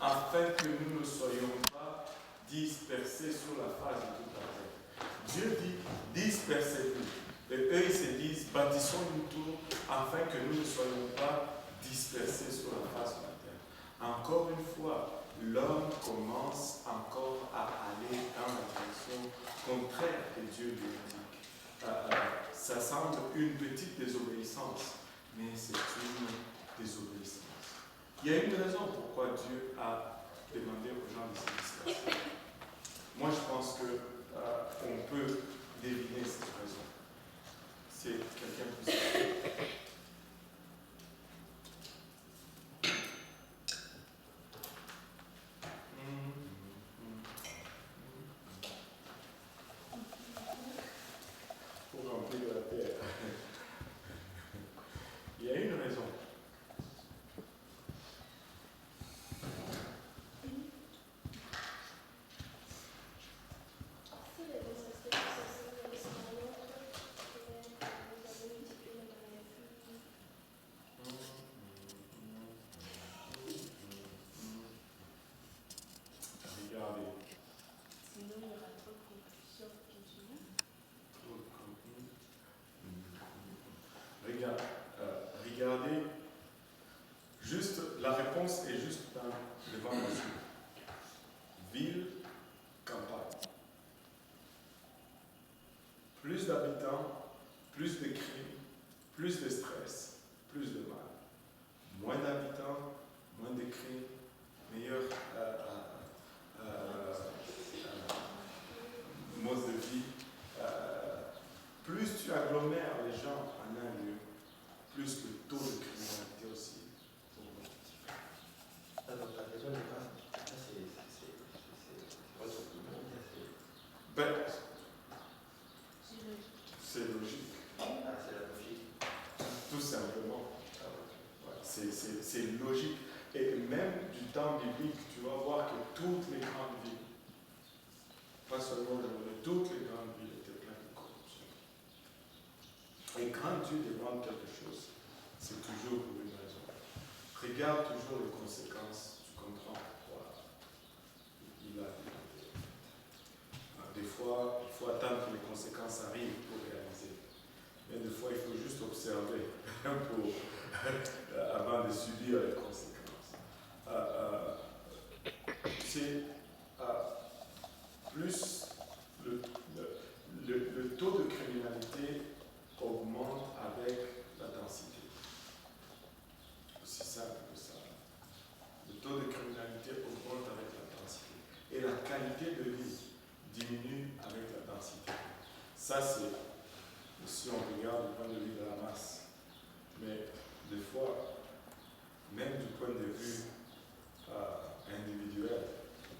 afin que nous ne soyons pas dispersés sur la face de toute la terre. Dieu dit, dispersez-vous. Et eux, ils se disent, bâtissons une tour afin que nous ne soyons pas dispersés sur la face de la terre. Encore une fois, l'homme commence encore à aller dans la direction contraire que Dieu lui indique. Ça semble une petite désobéissance, mais c'est une désobéissance. Il y a une raison pourquoi Dieu a demandé aux gens de se disperser. Moi, je pense qu'on peut deviner cette raison. C'est quelqu'un qui sait. Pour remplir la terre. Il y a une raison. Regardez. Sinon, il y aura trop de confusion. Regardez, juste, la réponse est juste devant nos yeux. Ville, campagne. Plus d'habitants, plus de crimes, plus de stress, plus de mal. Moins d'habitants, moins de crimes, meilleur mode de vie. Plus tu agglomères les gens en un lieu, plus le taux de criminalité aussi. Donc la question n'est pas, ça c'est votre opinion, Ben, c'est logique. c'est la logique. Tout simplement. Ouais, c'est logique. Et même du temps biblique, tu vas voir que toutes les grandes villes, pas seulement le monde, toutes les grandes villes étaient pleines de corruption. Et quand Dieu demande quelque chose, c'est toujours pour une raison. Regarde toujours les conséquences, tu comprends pourquoi il a demandé. Des fois, il faut attendre que les conséquences arrivent pour réaliser. Mais des fois, il faut juste observer avant de subir les conséquences. C'est plus le taux de criminalité augmente avec la densité. Aussi simple que ça. Le taux de criminalité augmente avec la densité. Et la qualité de vie diminue avec la densité. Ça, c'est si on regarde du point de vue de la masse. Mais des fois, même du point de vue individuel,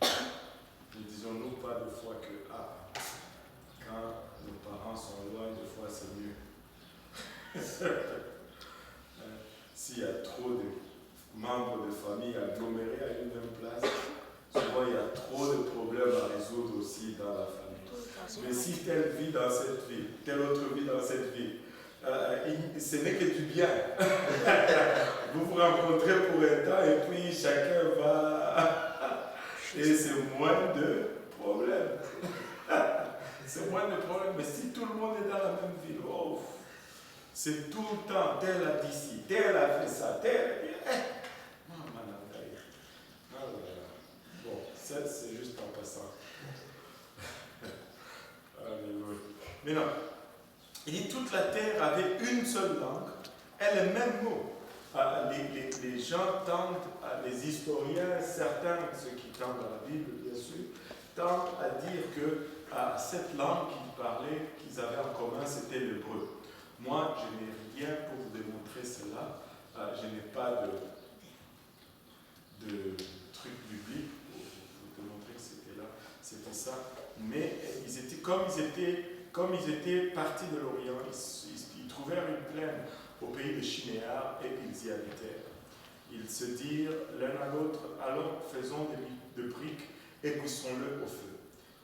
ne disons-nous pas de fois que quand nos parents sont loin, des fois c'est mieux. S'il y a trop de membres de famille agglomérés à une même place, souvent il y a trop de problèmes à résoudre aussi dans la famille. Mais si tel vit dans cette ville, tel autre vit dans cette ville, ce n'est que du bien. Vous vous rencontrez pour un temps et puis chacun va... Et c'est moins de problèmes. C'est moins de problèmes. Mais si tout le monde est dans la même ville, oh, c'est tout le temps, tel a dit ci, tel a fait ça, tel... Bon, ça c'est juste en passant. Alléluia. Mais non, il dit toute la terre avait une seule langue et le même mot. Les gens tentent, les historiens, certains, ceux qui tentent dans la Bible bien sûr, tentent à dire que cette langue qu'ils parlaient, qu'ils avaient en commun, c'était l'hébreu. Moi, je n'ai rien pour vous démontrer cela. Je n'ai pas de truc biblique pour vous démontrer que c'était là, c'était ça. Mais comme ils étaient partis de l'Orient, ils trouvèrent une plaine au pays de Shinéar et ils y habitèrent. Ils se dirent l'un à l'autre, allons, faisons de briques et cuisons-le au feu.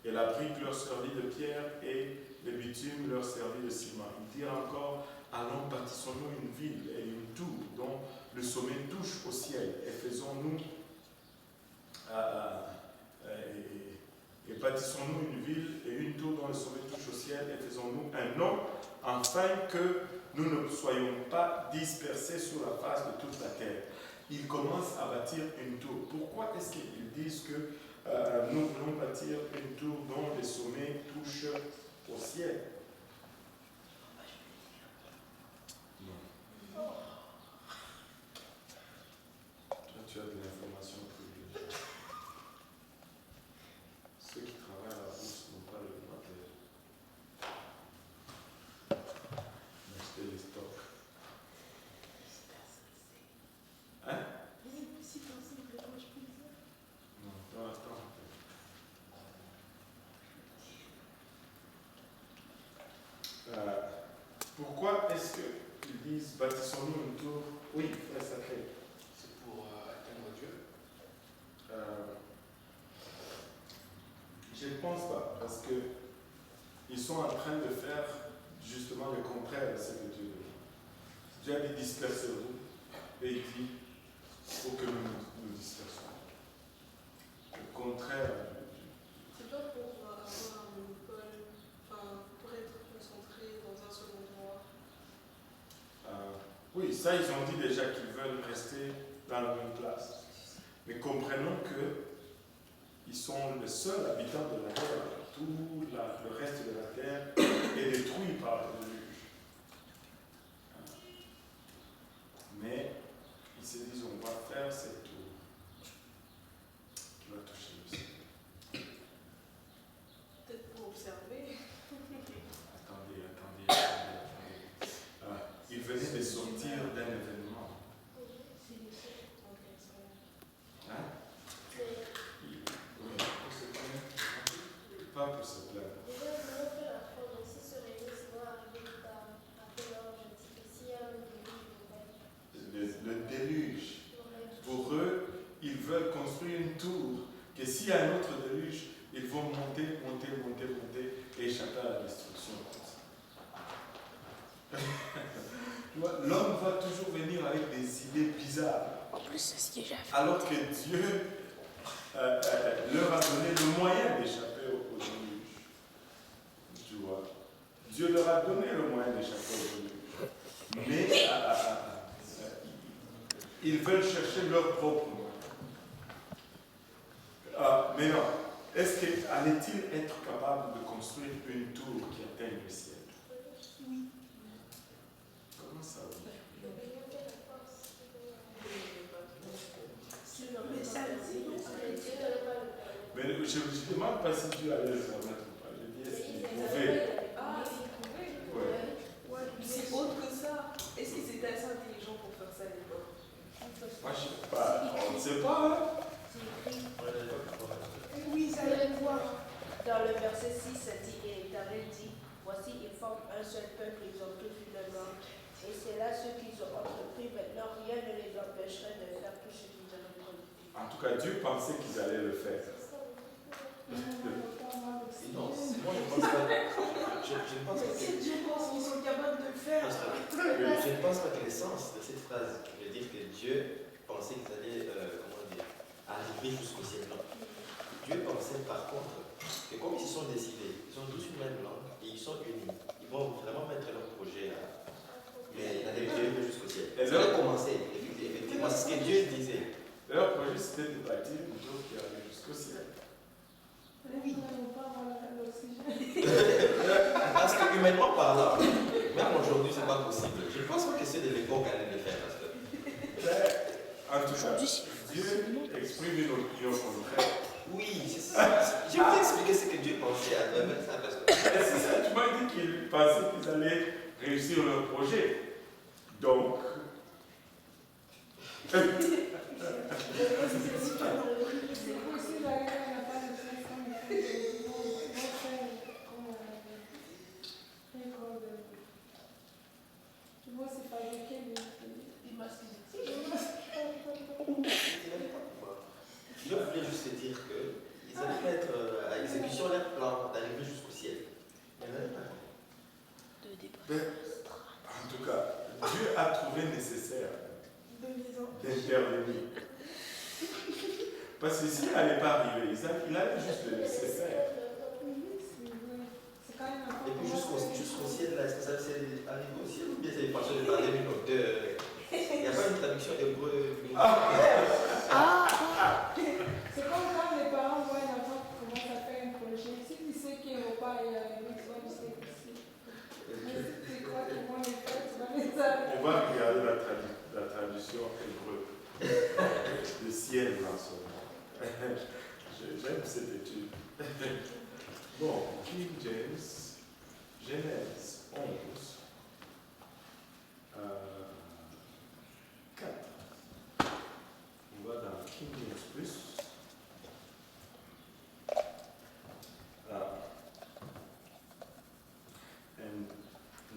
Et la brique leur servit de pierre et le bitume leur servit de ciment. Ils dirent encore, allons, bâtissons-nous une ville et une tour dont le sommet touche au ciel et faisons-nous bâtissons-nous une ville et une tour dont le sommet touche au ciel et faisons-nous un nom, afin que nous ne soyons pas dispersés sur la face de toute la terre. Ils commencent à bâtir une tour. Pourquoi est-ce qu'ils disent que nous voulons bâtir une tour dont le sommet touche au ciel? Non. Toi, tu as de l'information privilégiée. Ceux qui travaillent à la bourse n'ont pas le droit d'acheter les stocks. Hein? Non, pour l'instant. Pourquoi est-ce qu'ils disent bâtissons-nous une tour? Oui, frère sacré. C'est pour atteindre Dieu. Je ne pense pas, parce que ils sont en train de faire justement le contraire de ce que Dieu veut. Dieu a dit dispersez-vous, et il dit il faut que nous dispersions. Le contraire. C'est pas pour avoir un monopole, enfin, pour être concentré dans un seul endroit. Oui, ça ils ont dit déjà qu'ils veulent rester dans la même place. Mais comprenons que ils sont les seuls habitants de la terre. Tout le reste de la terre est détruit par le déluge. Mais ils se disent on va faire cette tour qui va toucher le ciel. Peut-être pour observer. Attendez. Ils venaient de sortir d'un événement. Hein? Oui, pour se plaindre. Pas pour se plaindre. Le déluge. Pour eux, ils veulent construire une tour. Que s'il y a un autre déluge, ils vont monter et échapper à la destruction. Tu vois, l'homme va toujours venir avec des idées bizarres. En plus, c'est ce que j'ai fait. Alors que Dieu leur a donné le moyen d'échapper au déluge. Tu vois, Dieu leur a donné le moyen d'échapper au déluge. Mais ils veulent chercher leur propre moyen. Mais non, allait-il être capable de construire une tour qui atteigne le ciel? Oui. Comment ça oui? Mais je demande pas si Dieu allait le permettre ou pas. Je dis est-ce qu'il pouvait? Ah, s'il pouvait. Ouais. C'est autre que ça. Est-ce qu'ils étaient assez intelligents pour faire ça à l'époque? Moi je sais pas, on ne sait pas. Hein? Oui, ça allait voir. Dans le verset 6, ça dit, et l'Éternel dit, voici, ils forment un seul peuple, ils ont tous une langue. Et c'est là ce qu'ils ont entrepris. Maintenant, rien ne les empêcherait de faire tout ce qu'ils avaient promis. En tout cas, Dieu pensait qu'ils allaient le faire. Non, moi je pense pas. Je ne pense pas Si Dieu pense qu'ils sont capables de le faire. je ne pense pas que l'essence de cette phrase veut dire que Dieu pensait qu'ils allaient arriver jusqu'au ciel. Non. Dieu pensait par contre que comme ils se sont décidés, ils ont tous une même langue et ils sont unis. Ils vont vraiment mettre leur projet là. Mais la vérité est jusqu'au ciel. Et Ils allaient commencer, effectivement, c'est ce que Dieu disait. Leur projet c'était de bâtir une tour qui allait jusqu'au ciel. Oui. Parce que humainement parlant, même aujourd'hui c'est pas possible. Je ne pense pas que ceux de l'époque allaient le faire. En tout cas, Dieu exprime une opinion contraire. Oui, c'est ça. Je vais expliquer ce que Dieu pensait à travers ça. Parce que... C'est ça, tu m'as dit qu'ils pensaient qu'ils allaient réussir leur projet. Donc. Je voulais juste te dire qu'ils allaient mettre à exécution leur plan d'arriver jusqu'au ciel. Mais En tout cas, Dieu a trouvé nécessaire d'intervenir. Parce que s'il n'allait pas arriver, il allait juste le nécessaire. bien c'est franchement de parler d'une auteur. Il n'y a pas une traduction hébreu. C'est comme quand les parents voient un enfant qui commence à faire un projet. Si tu sais qu'il ne va pas y arriver, tu vas lui dire que si. Mais si tu crois qu'ils vont les faire, tu vas les arrêter. On va regarder la traduction hébreu. Le ciel, là, seulement. J'aime cette étude. Bon, King James, Genèse 11, 4. On va dans King James Plus. And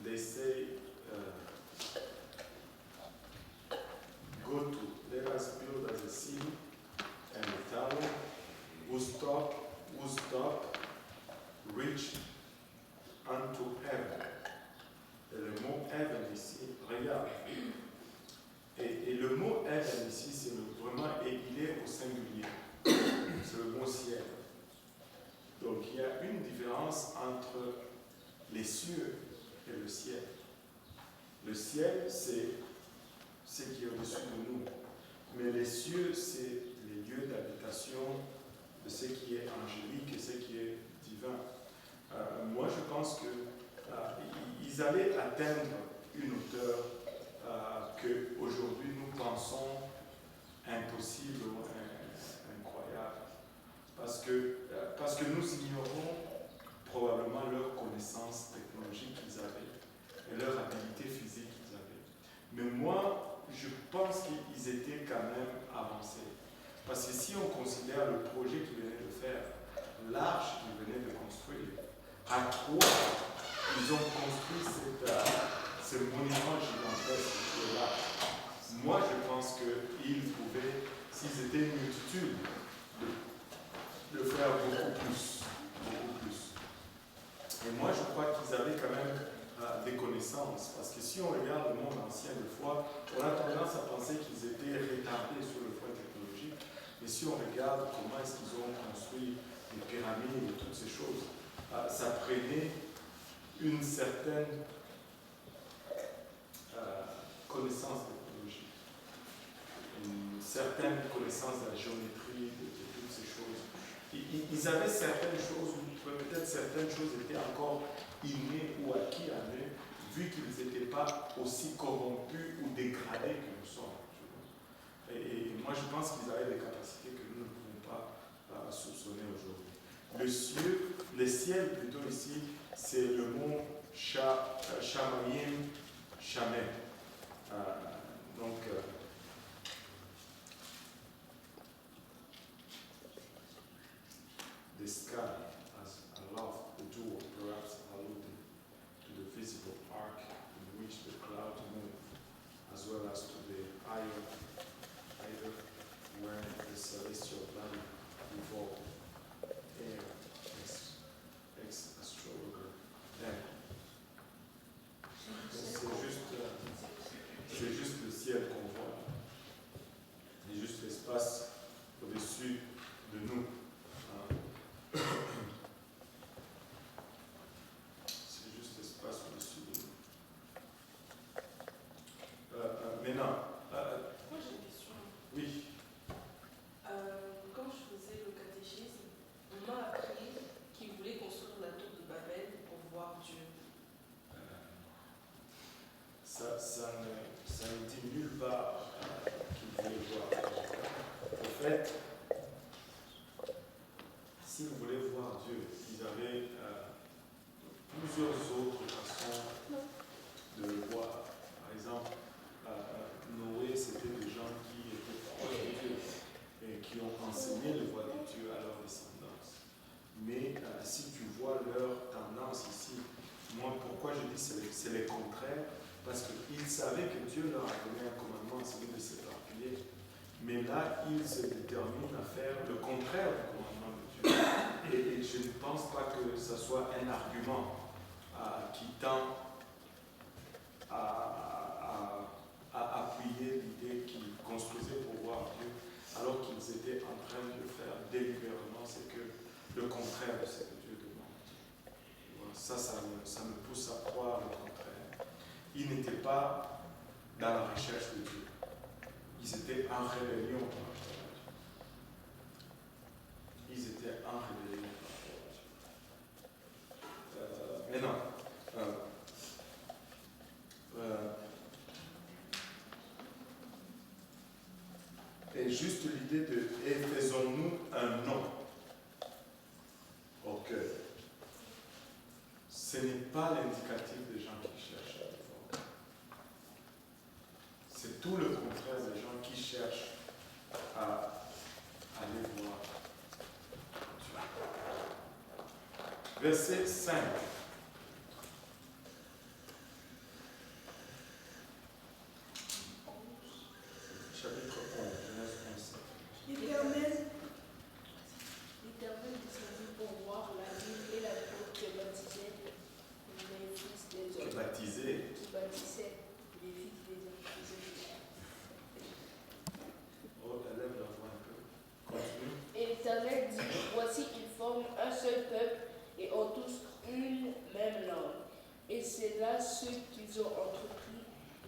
they say, go to, let us build as a city and a town whose top reach unto heaven. Et le mot heaven ici, regarde. Et le mot heaven ici, c'est vraiment, et il est au singulier. C'est le mot ciel. Donc il y a une différence entre les cieux et le ciel. Le ciel, c'est ce qui est au-dessus de nous. Mais les cieux, c'est les lieux d'habitation de ce qui est angélique et ce qui est divin. Moi, je pense qu'ils allaient atteindre une hauteur qu'aujourd'hui nous pensons impossible ou incroyable. Parce que nous ignorons probablement leur connaissance technologique qu'ils avaient et leur habilité physique qu'ils avaient. Mais moi, je pense qu'ils étaient quand même avancés. Parce que si on considère le projet qu'ils venaient de faire, l'arche qu'ils venaient de construire, à quoi ils ont construit ce monument gigantesque qui est là. Moi, je pense qu'ils pouvaient, s'ils étaient une multitude, de faire beaucoup plus. Et moi, je crois qu'ils avaient quand même des connaissances. Parce que si on regarde le monde ancien de foi, on a tendance à penser qu'ils étaient retardés sur le point technologique. Mais si on regarde comment est-ce qu'ils ont construit les pyramides et toutes ces choses, ça prenait une certaine connaissance technologique, une certaine connaissance de la géométrie, de toutes ces choses. Ils avaient certaines choses, ou peut-être certaines choses étaient encore innées ou acquis à eux, vu qu'ils n'étaient pas aussi corrompus ou dégradés que nous sommes. Et moi, je pense qu'ils avaient des capacités que nous ne pouvons pas soupçonner aujourd'hui. Le ciel, plutôt ici, c'est le mot Shamayim, Shamem. Donc, the sky as aloft, the door, perhaps alluding to the visible arc in which the clouds move, as well as to the higher when the celestial body revolves. Ex-astrologer. C'est juste le ciel qu'on voit. C'est juste l'espace au-dessus de nous. C'est juste l'espace au-dessus de nous. Maintenant. Moi j'ai une question. Oui. Quand je faisais le catéchisme, on m'a appris qu'ils voulaient construire la tour de Babel pour voir Dieu. Ça ne dit nulle part qu'ils voulaient voir. En fait, si vous voulez voir Dieu, ils avaient plusieurs autres façons de le voir. Par exemple, Noé, c'était des gens qui étaient proches de Dieu et qui ont enseigné le voie de Dieu à leur descendance. Mais si tu vois leur tendance ici, moi, pourquoi je dis c'est le contraire? Parce qu'ils savaient que Dieu leur a donné un commandement, celui de s'éparpiller. Mais là, ils se déterminent à faire le contraire du commandement de Dieu. Et je ne pense pas que ce soit un argument qui tend à appuyer l'idée qu'ils construisaient pour voir Dieu, alors qu'ils étaient en train de faire délibérément ce que le contraire de ce que Dieu demande. Voilà, ça me pousse à croire le contraire. ils n'étaient pas dans la recherche de Dieu. Ils étaient en rébellion par rapport à Dieu. Ils étaient en rébellion par rapport à Dieu. Maintenant, et juste l'idée de « et faisons-nous un nom au cœur ». Ce n'est pas l'indicatif des gens qui cherchent à le voir. C'est tout le contraire des gens qui cherchent à aller voir Dieu. Verset 5. Chapitre 11, Genèse 11. L'Éternel descendit pour voir la ville et la côte que baptisaient les fils des hommes. Qui baptisaient les fils des hommes. Oh, élève la voix un peu. Continue. Et l'Éternel dit, voici, ils forment un seul peuple et ont tous une même langue. Et c'est là ce qu'ils ont entrepris.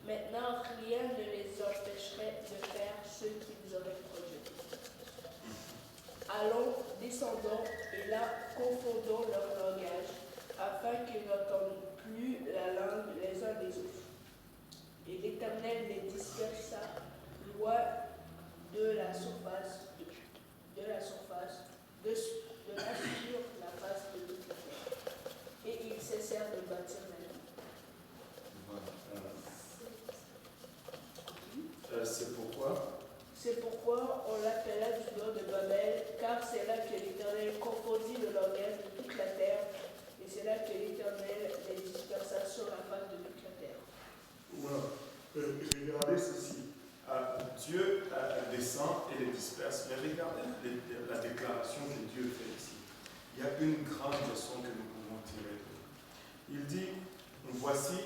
Maintenant, rien ne les empêcherait de faire ce qu'ils auraient projeté. Allons, descendons, et là, confondons leur langage, afin qu'ils n'entendent plus la langue les uns des autres. Et l'Éternel les dispersa loin de la surface, sur la face de toute la terre. Et ils cessèrent de bâtir la ville. C'est pourquoi C'est pourquoi on l'appela du nom de Babel, car c'est là que l'Éternel confondit le langage de toute la terre, et c'est là que l'Éternel les dispersa sur la face de toute la terre. Voilà. Regardez ceci. Dieu descend et les disperse. Mais regardez la déclaration que Dieu fait ici. Il y a une grande leçon que nous pouvons tirer d'eux. Il dit, voici,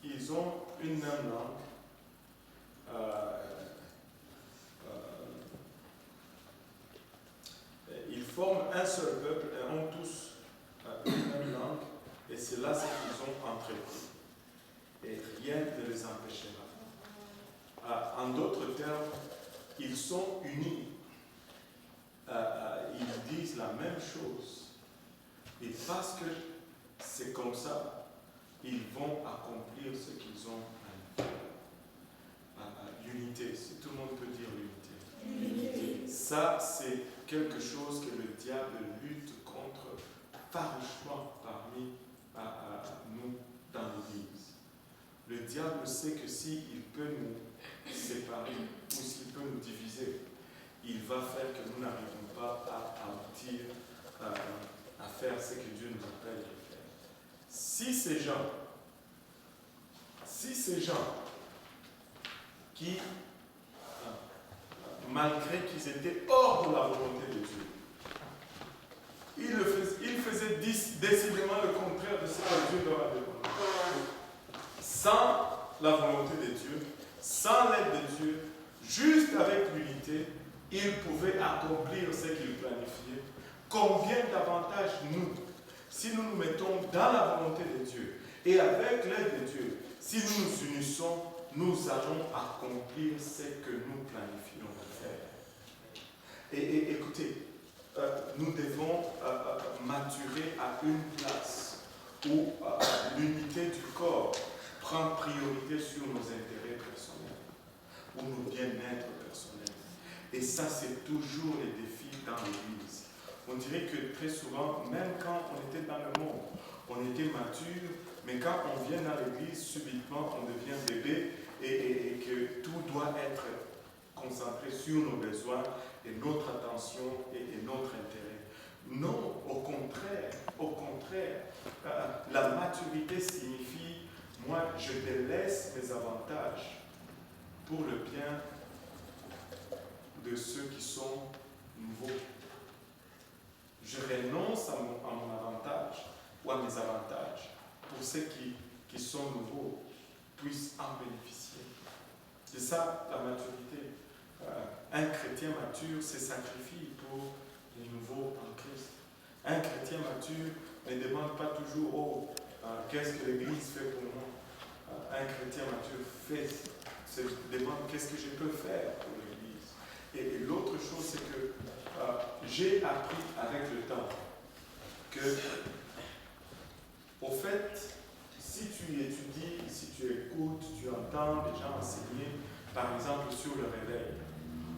ils ont une même langue. Ils forment un seul peuple et ont tous une même langue, et c'est là ce qu'ils ont entrepris. Et rien ne les empêchera. En d'autres termes, ils sont unis. Ils disent la même chose. Et parce que c'est comme ça, ils vont accomplir ce qu'ils ont à faire. L'unité, si tout le monde peut dire l'unité. Ça, c'est quelque chose que le diable lutte contre farouchement parmi nous dans l'Église. Le diable sait que s'il peut nous séparer ou s'il peut nous diviser, il va faire que nous n'arrivons pas à aboutir à faire ce que Dieu nous appelle de faire. Si ces gens qui, malgré qu'ils étaient hors de la volonté de Dieu, ils faisaient décidément le contraire de ce que Dieu leur avait demandé. Sans la volonté de Dieu, sans l'aide de Dieu, juste avec l'unité, ils pouvaient accomplir ce qu'ils planifiaient. Combien d'avantages nous, si nous nous mettons dans la volonté de Dieu et avec l'aide de Dieu, si nous nous unissons, nous allons accomplir ce que nous planifions de faire. Et écoutez, nous devons maturer à une place où l'unité du corps prend priorité sur nos intérêts personnels ou nos bien-être personnels. Et ça, c'est toujours les défis dans l'Église. On dirait que très souvent, même quand on était dans le monde, on était mature, mais quand on vient dans l'Église, subitement, on devient bébé et que tout doit être concentré sur nos besoins et notre attention et notre intérêt. Non, au contraire, la maturité signifie, moi, je délaisse mes avantages pour le bien de ceux qui sont nouveaux. Je renonce à mon avantage ou à mes avantages pour ceux qui sont nouveaux puissent en bénéficier. C'est ça la maturité. Un chrétien mature se sacrifie pour les nouveaux en Christ. Un chrétien mature ne demande pas toujours qu'est-ce que l'Église fait pour moi. un chrétien mature se demande qu'est-ce que je peux faire pour l'Église. Et l'autre chose, c'est que j'ai appris avec le temps que, au fait, si tu étudies, si tu écoutes, tu entends les gens enseigner, par exemple sur le réveil,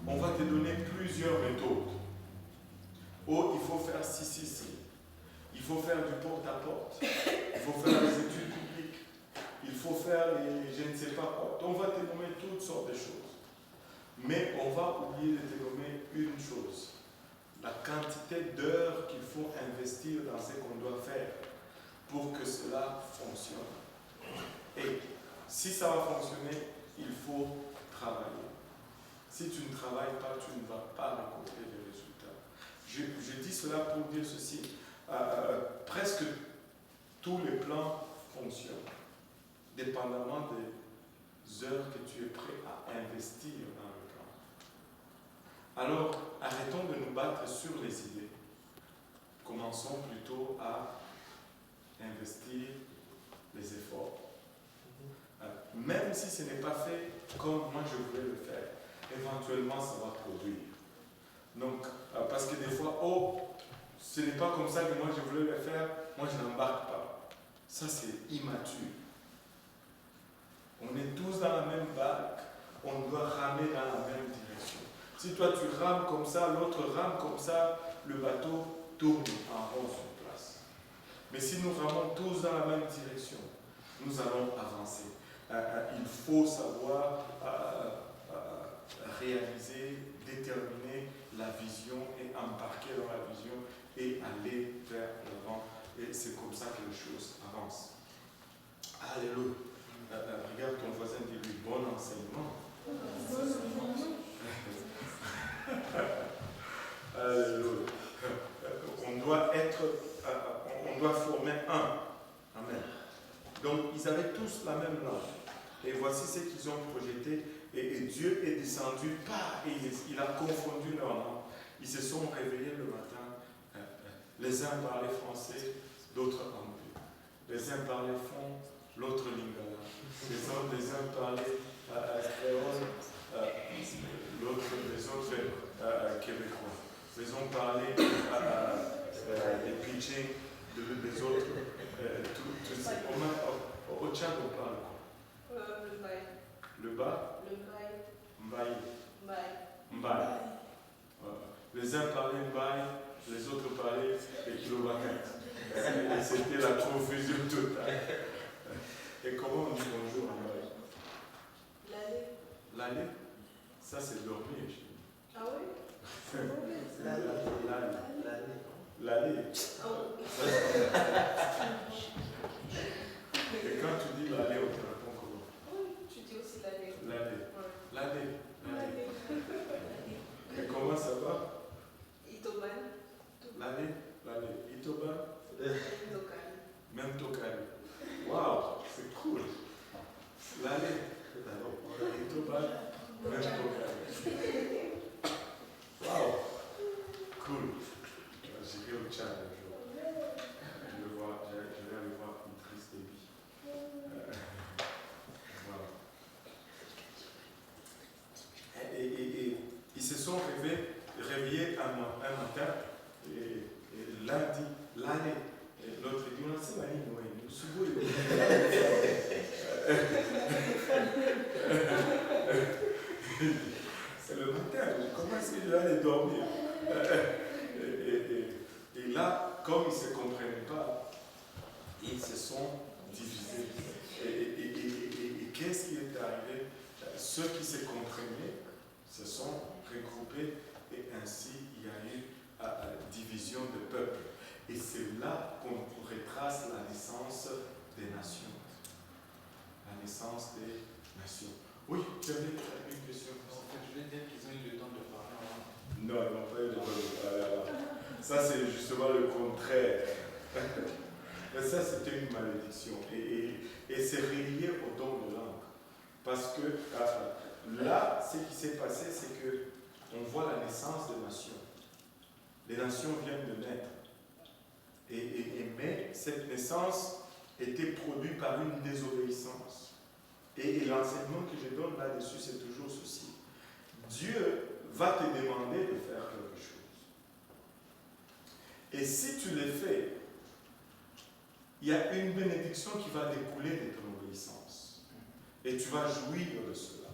on va te donner plusieurs méthodes. Oh, il faut faire ci. Il faut faire du porte-à-porte. Il faut faire les études publiques. Il faut faire les je ne sais pas quoi. On va te nommer toutes sortes de choses. Mais on va oublier de te nommer une chose. La quantité d'heures qu'il faut investir dans ce qu'on doit faire pour que cela fonctionne. Et si ça va fonctionner, il faut travailler. Si tu ne travailles pas, tu ne vas pas récolter les résultats. Je dis cela pour dire ceci. Presque tous les plans fonctionnent, dépendamment des heures que tu es prêt à investir dans le plan. Alors, arrêtons de nous battre sur les idées. Commençons plutôt à investir les efforts. Même si ce n'est pas fait comme moi je voulais le faire, éventuellement ça va produire. Donc, parce que des fois, ce n'est pas comme ça que moi je voulais le faire, moi je n'embarque pas. Ça c'est immature. On est tous dans la même barque, on doit ramer dans la même direction. Si toi tu rames comme ça, l'autre rame comme ça, le bateau tourne en rond sur place. Mais si nous ramons tous dans la même direction, nous allons avancer. Il faut savoir réaliser, déterminer la vision et embarquer dans la vision et aller vers l'avant. Et c'est comme ça que les choses avancent. Alléluia. Regarde ton voisin, dis-lui bon enseignement. Alléluia. On doit former un. Amen. Donc ils avaient tous la même langue. Et voici ce qu'ils ont projeté. Et Dieu est descendu et il a confondu leur langue. Ils se sont réveillés le matin. Les uns parlaient français, d'autres anglais. Les uns parlaient fond, l'autre lingala. Les uns parlaient créole, les autres québécois. Les uns parlaient des pitching, les autres. Au Tchad, on parle quoi? Le bail. Le bas? Le bail. Mbaye. Bail. Les uns parlaient Mbaye, les autres parlaient les kilowattheures. Et c'était la confusion totale. Et comment on dit bonjour en Mbaye? L'année. L'année? Ça c'est dormir. Ah oui? L'année. Et quand tu dis l'année, on te répond comment? Oui, tu dis aussi l'année. L'année. Et comment ça va? Itoban. L'année. Itoban. Tokani. Même Tokani. Waouh, c'est cool. L'année. Itoban. Même Tokani. Waouh, cool. J'irai au Tchad un jour. Je vais aller voir Idriss Déby. Voilà. Et ils se sont réveillés un matin et l'un dit l'année. Et l'autre dit on sait l'année, nous sommes c'est le matin, comment est-ce que je vais aller dormir? Et là, comme ils ne se comprenaient pas, ils se sont divisés. Et qu'est-ce qui est arrivé? Ceux qui se comprenaient se sont regroupés et ainsi il y a eu division de peuple. Et c'est là qu'on retrace la naissance des nations. La naissance des nations. Oui, tu avais une question. En fait, je voulais dire qu'ils ont eu le temps de parler avant. Non, ils n'ont pas eu le temps de parler avant. Ça, c'est justement le contraire. Mais ça, c'était une malédiction. Et c'est relié au don de langue. Parce que là, ce qui s'est passé, c'est qu'on voit la naissance des nations. Les nations viennent de naître. Mais cette naissance était produite par une désobéissance. Et l'enseignement que je donne là-dessus, c'est toujours ceci. Dieu va te demander de faire quelque chose. Et si tu le fais, il y a une bénédiction qui va découler de ton obéissance. Et tu vas jouir de cela.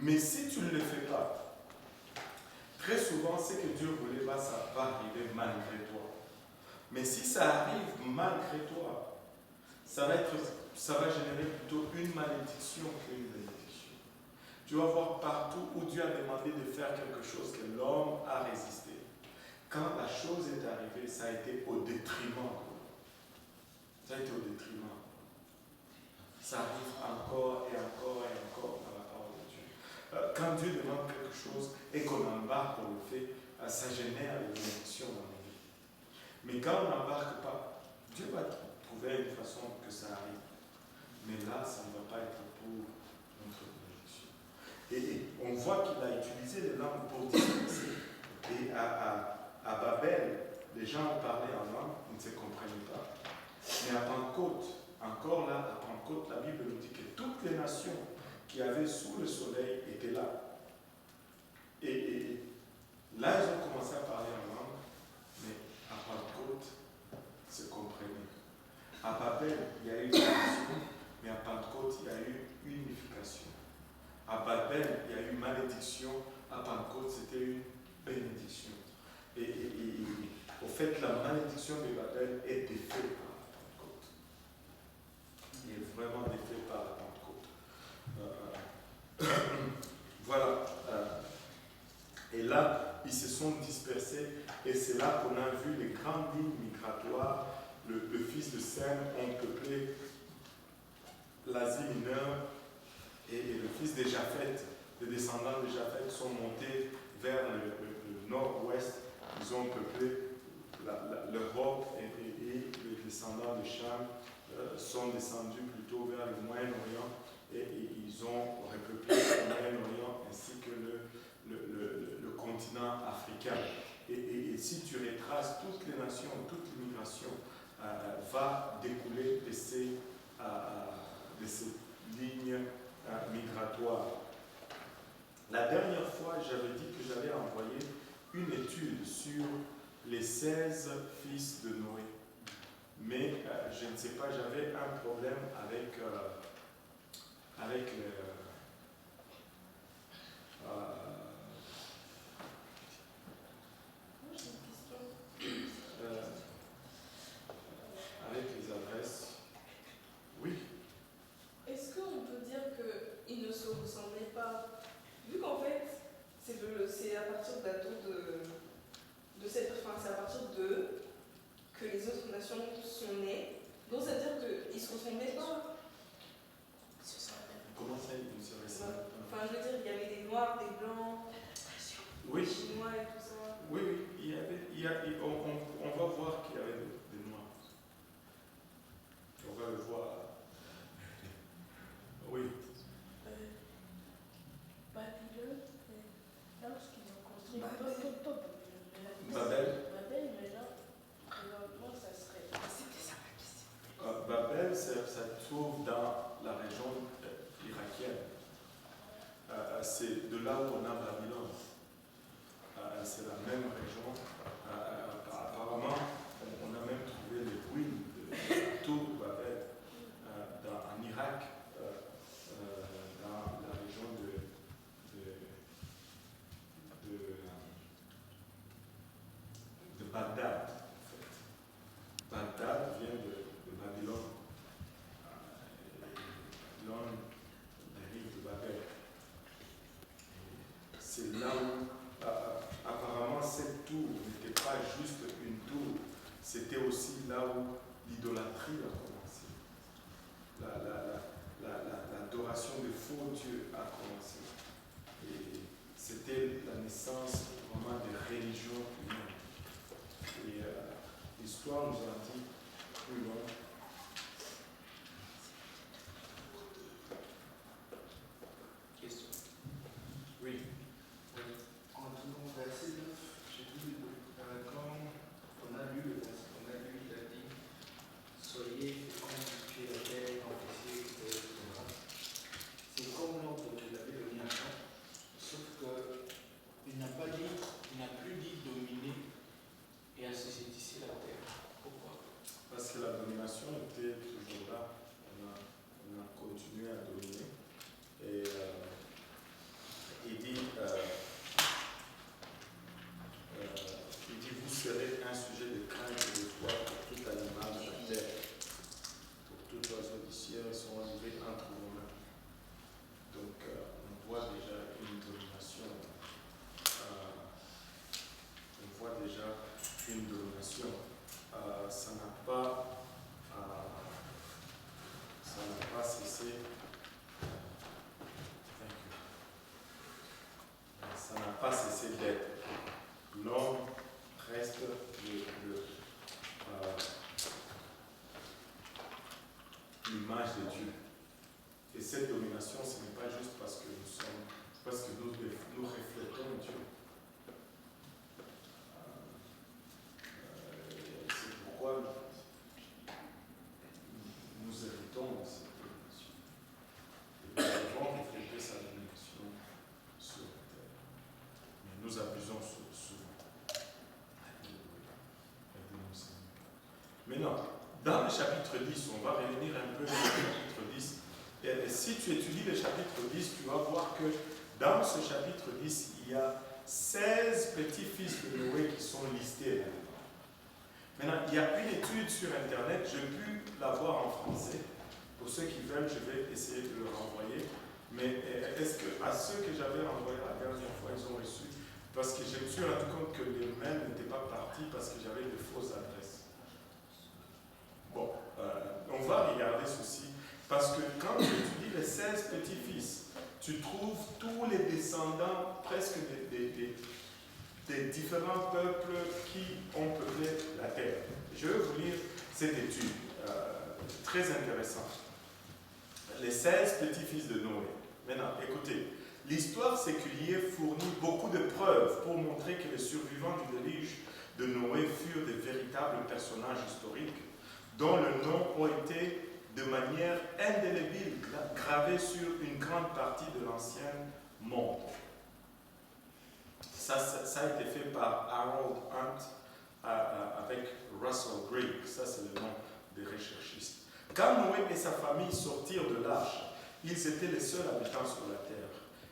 Mais si tu ne le fais pas, très souvent, ce que Dieu voulait, ça va arriver malgré toi. Mais si ça arrive malgré toi, ça va générer plutôt une malédiction qu'une bénédiction. Tu vas voir partout où Dieu a demandé de faire quelque chose que l'homme a résisté. Quand la chose est arrivée, ça a été au détriment de l'homme. Ça a été au détriment. Ça arrive encore et encore et encore dans la parole de Dieu. Quand Dieu demande quelque chose et qu'on embarque pour le fait, ça génère une bénédiction dans nos vies. Mais quand on n'embarque pas, Dieu va trouver une façon que ça arrive. Mais là, ça ne va pas être pour notre bénédiction. Et on voit qu'il a utilisé les langues pour disperser. Et à Babel, les gens ont parlé en langue, ils ne se comprenaient pas. Mais à Pentecôte, encore là, à Pentecôte, la Bible nous dit que toutes les nations qui avaient sous le soleil étaient là. Et là, ils ont commencé à parler en langue, mais à Pentecôte, ils se comprenaient. À Babel, il y a eu une nation, mais à Pentecôte, il y a eu unification. À Babel, il y a eu malédiction, à Pentecôte, c'était une bénédiction. Et au fait, la malédiction de Babel est défaite par la Pentecôte. Il est vraiment défaite par la Pentecôte. Voilà. Et là, ils se sont dispersés, et c'est là qu'on a vu les grandes lignes migratoires. Le fils de Sem ont peuplé l'Asie mineure, et le fils de Japheth, les descendants de Japheth sont montés vers le nord-ouest. Ils ont peuplé l'Europe, et les descendants de Cham sont descendus plutôt vers le Moyen-Orient, et ils ont repeuplé le Moyen-Orient ainsi que le continent africain. Et si tu retraces toutes les nations, toute l'immigration va découler de ces lignes migratoires. La dernière fois, j'avais dit que j'allais envoyer une étude sur les 16 fils de Noé. Mais je ne sais pas, j'avais un problème avec avec les adresses. Oui. Est-ce qu'on peut dire qu'ils ne se ressemblaient pas? Vu qu'en fait, c'est à partir de cette. Enfin, c'est à partir d'eux que les autres nations sont nées. Donc ça veut dire qu'ils ne se ressemblaient pas. Comment ça, ils ne se ressemblent pas? Enfin, je veux dire, il y avait des noirs, des blancs, Oui. des chinois et tout ça. Oui, on va voir qu'il y avait des noirs. On va le voir. Oui. Babylone, lorsqu'ils ont construit Babel. Babel, maintenant, présentement, ça serait. C'était ça ma question. Babel, ça se trouve dans la région irakienne. C'est de là où on a Babylone. C'est la même région. Apparemment, on a même trouvé les ruines de la tour de Babel en Irak, dans la région de Bagdad. En fait. Bagdad vient de Babylone. Babylone dérive de Babel. C'est là où apparemment cette tour n'était pas juste une tour, c'était aussi là où l'idolâtrie a commencé. L'adoration de faux dieux a commencé. Et c'était la naissance vraiment des religions humaines. Et l'histoire nous en dit plus loin. Question. Oui. En tournant au verset 9, j'ai dit, quand on a lu le verset, il a dit, soyez féconds, multipliez la terre, remplissez, etc. serait un sujet de crainte et de foi pour tout animal de la terre, pour tout oiseau du ciel, sont enlevés entre vos mains. Donc, on voit déjà une domination. Ça n'a pas cessé. Ça n'a pas cessé d'être. L'homme reste l'image de Dieu. Et cette domination, ce n'est pas juste parce que nous reflétons Dieu. C'est pourquoi nous héritons cette domination. Et nous devons refléter sa domination sur la terre. Mais nous abusons souvent. Maintenant, dans le chapitre 10, on va revenir un peu au chapitre 10. Et si tu étudies le chapitre 10, tu vas voir que dans ce chapitre 10, il y a 16 petits-fils de Noé qui sont listés. Maintenant, il y a une étude sur Internet, j'ai pu la voir en français. Pour ceux qui veulent, je vais essayer de le renvoyer. Mais est-ce que à ceux que j'avais renvoyés la dernière fois, ils ont reçu? Parce que je me suis rendu compte que les mails n'étaient pas partis parce que j'avais de fausses adresses. Bon, on va regarder ceci. Parce que quand tu étudies les 16 petits-fils, tu trouves tous les descendants presque des différents peuples qui ont peuplé la terre. Je vais vous lire cette étude, très intéressante. Les 16 petits-fils de Noé. Maintenant, écoutez, l'histoire séculière fournit beaucoup de preuves pour montrer que les survivants du déluge de Noé furent des véritables personnages historiques dont le nom a été de manière indélébile gravé sur une grande partie de l'ancien monde. Ça a été fait par Harold Hunt avec Russell Gregg. Ça, c'est le nom des recherchistes. Quand Noé et sa famille sortirent de l'arche, ils étaient les seuls habitants sur la terre.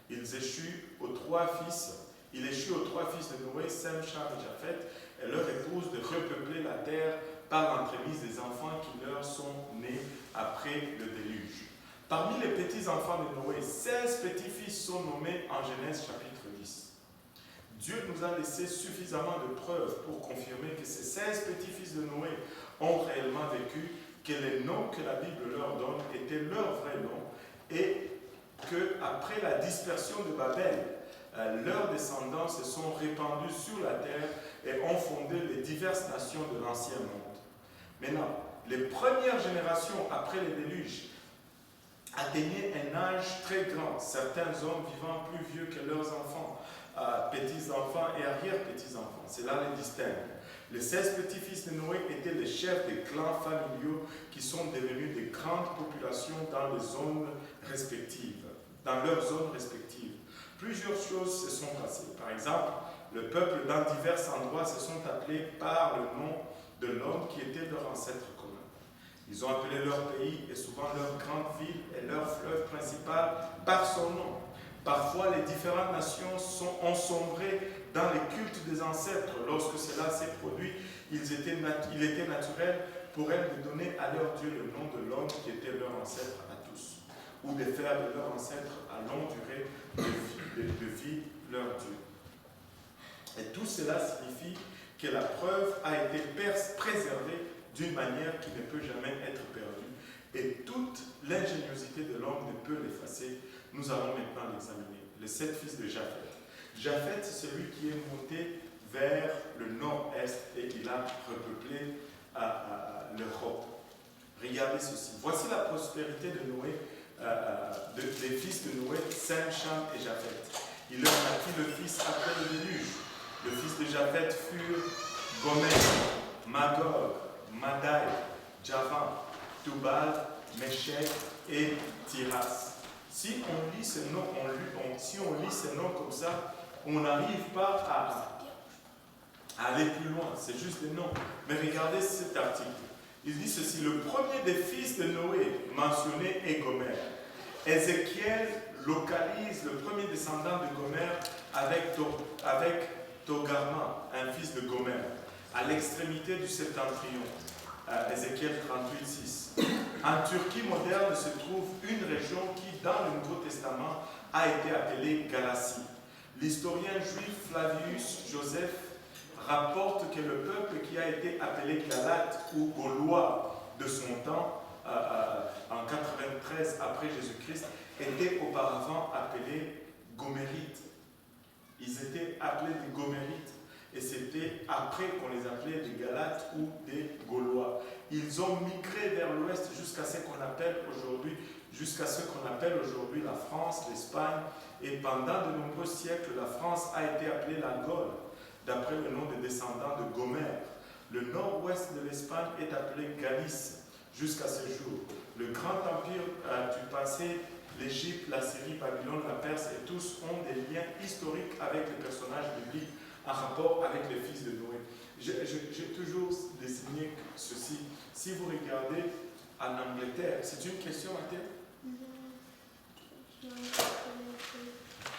Il échut aux trois fils de Noé, Sem, Cham et Japheth, et leur épouse de repeupler la terre par l'entremise des enfants qui leur sont nés après le déluge. Parmi les petits-enfants de Noé, 16 petits-fils sont nommés en Genèse chapitre 10. Dieu nous a laissé suffisamment de preuves pour confirmer que ces 16 petits-fils de Noé ont réellement vécu, que les noms que la Bible leur donne étaient leurs vrais noms, et qu'après la dispersion de Babel, leurs descendants se sont répandus sur la terre et ont fondé les diverses nations de l'ancien monde. Maintenant, les premières générations après le déluge atteignaient un âge très grand, certains hommes vivant plus vieux que leurs enfants, petits-enfants et arrière-petits-enfants. Cela les distingue. Les 16 petits-fils de Noé étaient les chefs des clans familiaux qui sont devenus des grandes populations dans leurs zones respectives. Plusieurs choses se sont passées. Par exemple, le peuple dans divers endroits se sont appelés par le nom de l'homme qui était leur ancêtre commun. Ils ont appelé leur pays et souvent leur grande ville et leur fleuve principal par son nom. Parfois, les différentes nations ont sombré dans les cultes des ancêtres. Lorsque cela s'est produit, il était naturel pour elles de donner à leur Dieu le nom de l'homme qui était leur ancêtre à tous, ou de faire de leur ancêtre à longue durée de vie leur Dieu. Et tout cela signifie que la preuve a été préservée d'une manière qui ne peut jamais être perdue. Et toute l'ingéniosité de l'homme ne peut l'effacer. Nous allons maintenant l'examiner. Les 7 fils de Japheth. Japheth, c'est celui qui est monté vers le nord-est et il a repeuplé l'Europe. Regardez ceci. Voici la prospérité de Noé, des fils de Noé, Sem, Cham et Japheth. Il leur naquit le fils après le déluge. Le fils de Japheth furent Gomer, Magog, Madai, Javan, Tubal, Meshech et Tiras. Si on lit ces noms, comme ça, on n'arrive pas à aller plus loin. C'est juste des noms. Mais regardez cet article. Il dit ceci: le premier des fils de Noé mentionné est Gomer. Ézéchiel localise le premier descendant de Gomer avec Togarma, un fils de Gomer. à l'extrémité du septentrion. Ézéchiel 38, 6. En Turquie moderne se trouve une région qui, dans le Nouveau Testament, a été appelée Galatie. L'historien juif Flavius Joseph rapporte que le peuple qui a été appelé Galate ou Gaulois de son temps, en 93 après Jésus-Christ, était auparavant appelé Gomérites. Ils étaient appelés des Gomérites. Et c'était après qu'on les appelait des Galates ou des Gaulois. Ils ont migré vers l'ouest jusqu'à ce qu'on appelle aujourd'hui la France, l'Espagne. Et pendant de nombreux siècles, la France a été appelée la Gaule, d'après le nom des descendants de Gomère. Le nord-ouest de l'Espagne est appelé Galice jusqu'à ce jour. Le grand empire du passé, l'Égypte, la Syrie, Babylone, la Perse et tous ont des liens historiques avec les personnages bibliques en rapport avec les fils de Noé. J'ai toujours désigné ceci. Si vous regardez en Angleterre, c'est une question à terre?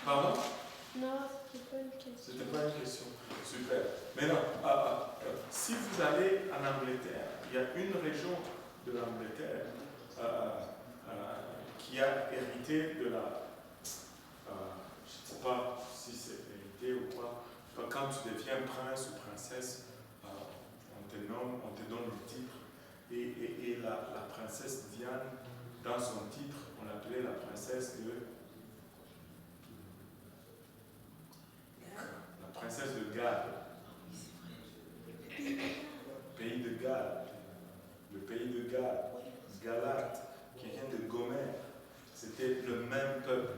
Pardon? Non, c'était pas une question. C'était pas une question. Super. Maintenant, si vous allez en Angleterre, il y a une région de l'Angleterre qui a hérité de la... je ne sais pas si c'est hérité ou quoi. Quand tu deviens prince ou princesse, on te donne le titre. Et la princesse Diane, dans son titre, on l'appelait la princesse de... La princesse de Galles. Pays de Galles. Le pays de Galles. Galate, qui vient de Gomère. C'était le même peuple.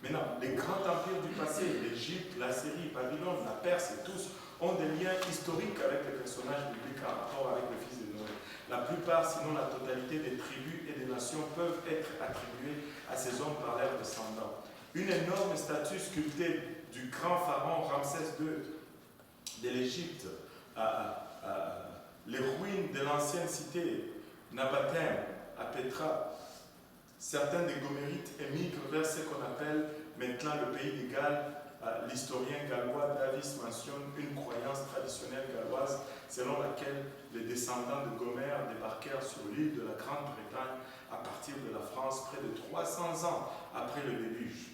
Maintenant, les grands empires du passé, l'Égypte, la Syrie, Babylone, la Perse et tous, ont des liens historiques avec les personnages bibliques en rapport avec le fils de Noé. La plupart, sinon la totalité des tribus et des nations peuvent être attribuées à ces hommes par leurs descendants. Une énorme statue sculptée du grand pharaon Ramsès II de l'Égypte, les ruines de l'ancienne cité Nabathème à Pétra. Certains des Gomérites émigrent vers ce qu'on appelle maintenant le pays de Galles. L'historien gallois Davis mentionne une croyance traditionnelle galloise selon laquelle les descendants de Gomère débarquèrent sur l'île de la Grande-Bretagne à partir de la France près de 300 ans après le déluge.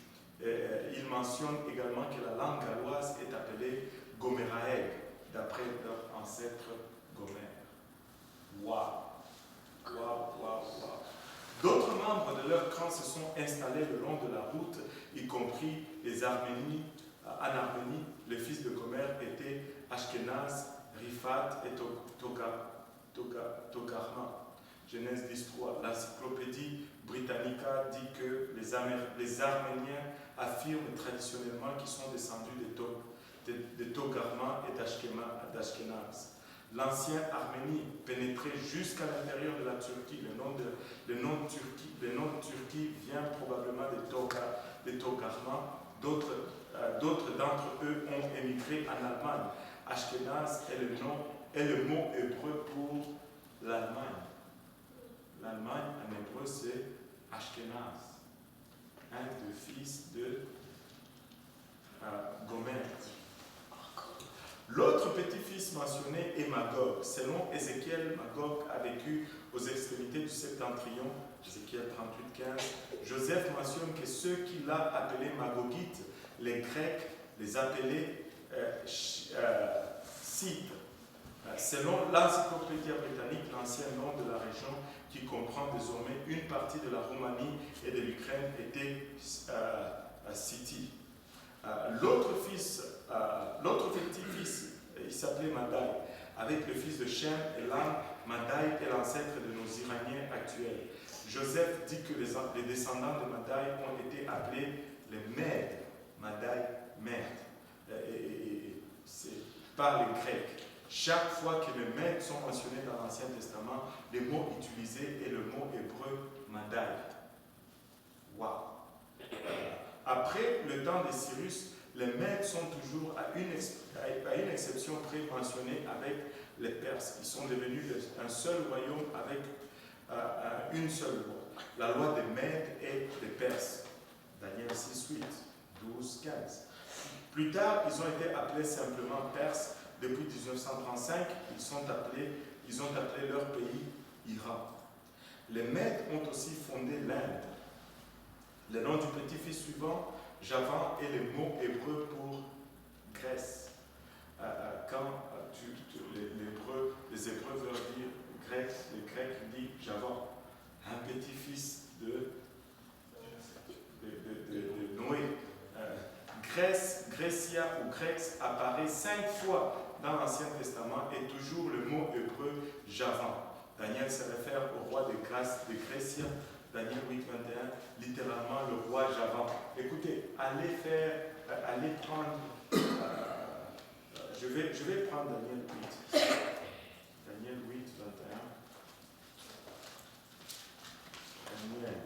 Il mentionne également que la langue galloise est appelée Goméraègue, d'après leur ancêtre Gomère. Waouh! Waouh, waouh, waouh! D'autres membres de leur clan se sont installés le long de la route, y compris les Arménies. En Arménie, les fils de Gomère étaient Ashkenaz, Rifat et Togarma. Genèse 10.3. L'encyclopédie Britannica dit que les Arméniens affirment traditionnellement qu'ils sont descendus de Togarma et d'Ashkenaz. L'ancien Arménie pénétrait jusqu'à l'intérieur de la Turquie. Le nom Turquie vient probablement de Togarma. D'autres d'entre eux ont émigré en Allemagne. Ashkenaz est le mot hébreu pour l'Allemagne. L'Allemagne en hébreu c'est Ashkenaz, un des fils de Gomère. L'autre petit-fils mentionné est Magog. Selon Ézéchiel, Magog a vécu aux extrémités du septentrion, Ézéchiel 38-15. Joseph mentionne que ceux qui l'ont appelé Magogites, les Grecs les appelaient Scythes. Selon l'encyclopédie britannique, l'ancien nom de la région qui comprend désormais une partie de la Roumanie et de l'Ukraine était Scythie. L'autre petit-fils, il s'appelait Madai. Avec le fils de Shem et Lam, Madai est l'ancêtre de nos Iraniens actuels. Joseph dit que les descendants de Madai ont été appelés les Mèdes. Madai, Mèdes. C'est par les Grecs. Chaque fois que les Mèdes sont mentionnés dans l'Ancien Testament, les mots utilisés est le mot hébreu Madai. Waouh! Après le temps de Cyrus, les Mèdes sont toujours, à une exception près, mentionnés avec les Perses. Ils sont devenus un seul royaume avec une seule loi. La loi des Mèdes et des Perses. Daniel 6, 8, 12, 15. Plus tard, ils ont été appelés simplement Perses depuis 1935, ils ont appelé leur pays Iran. Les Mèdes ont aussi fondé l'Inde. Le nom du petit-fils suivant, Javan, est le mot hébreu pour Grèce. Quand les Hébreux veulent dire Grèce, les Grecs disent Javan, un petit-fils de Noé. Grèce, Grécia ou Grex apparaît 5 fois dans l'Ancien Testament et toujours le mot hébreu Javan. Daniel se réfère au roi de Grécia, Daniel 8, 21, littéralement le roi Javan. Écoutez, allez prendre, je vais prendre Daniel 8. Daniel 8, 21. Daniel.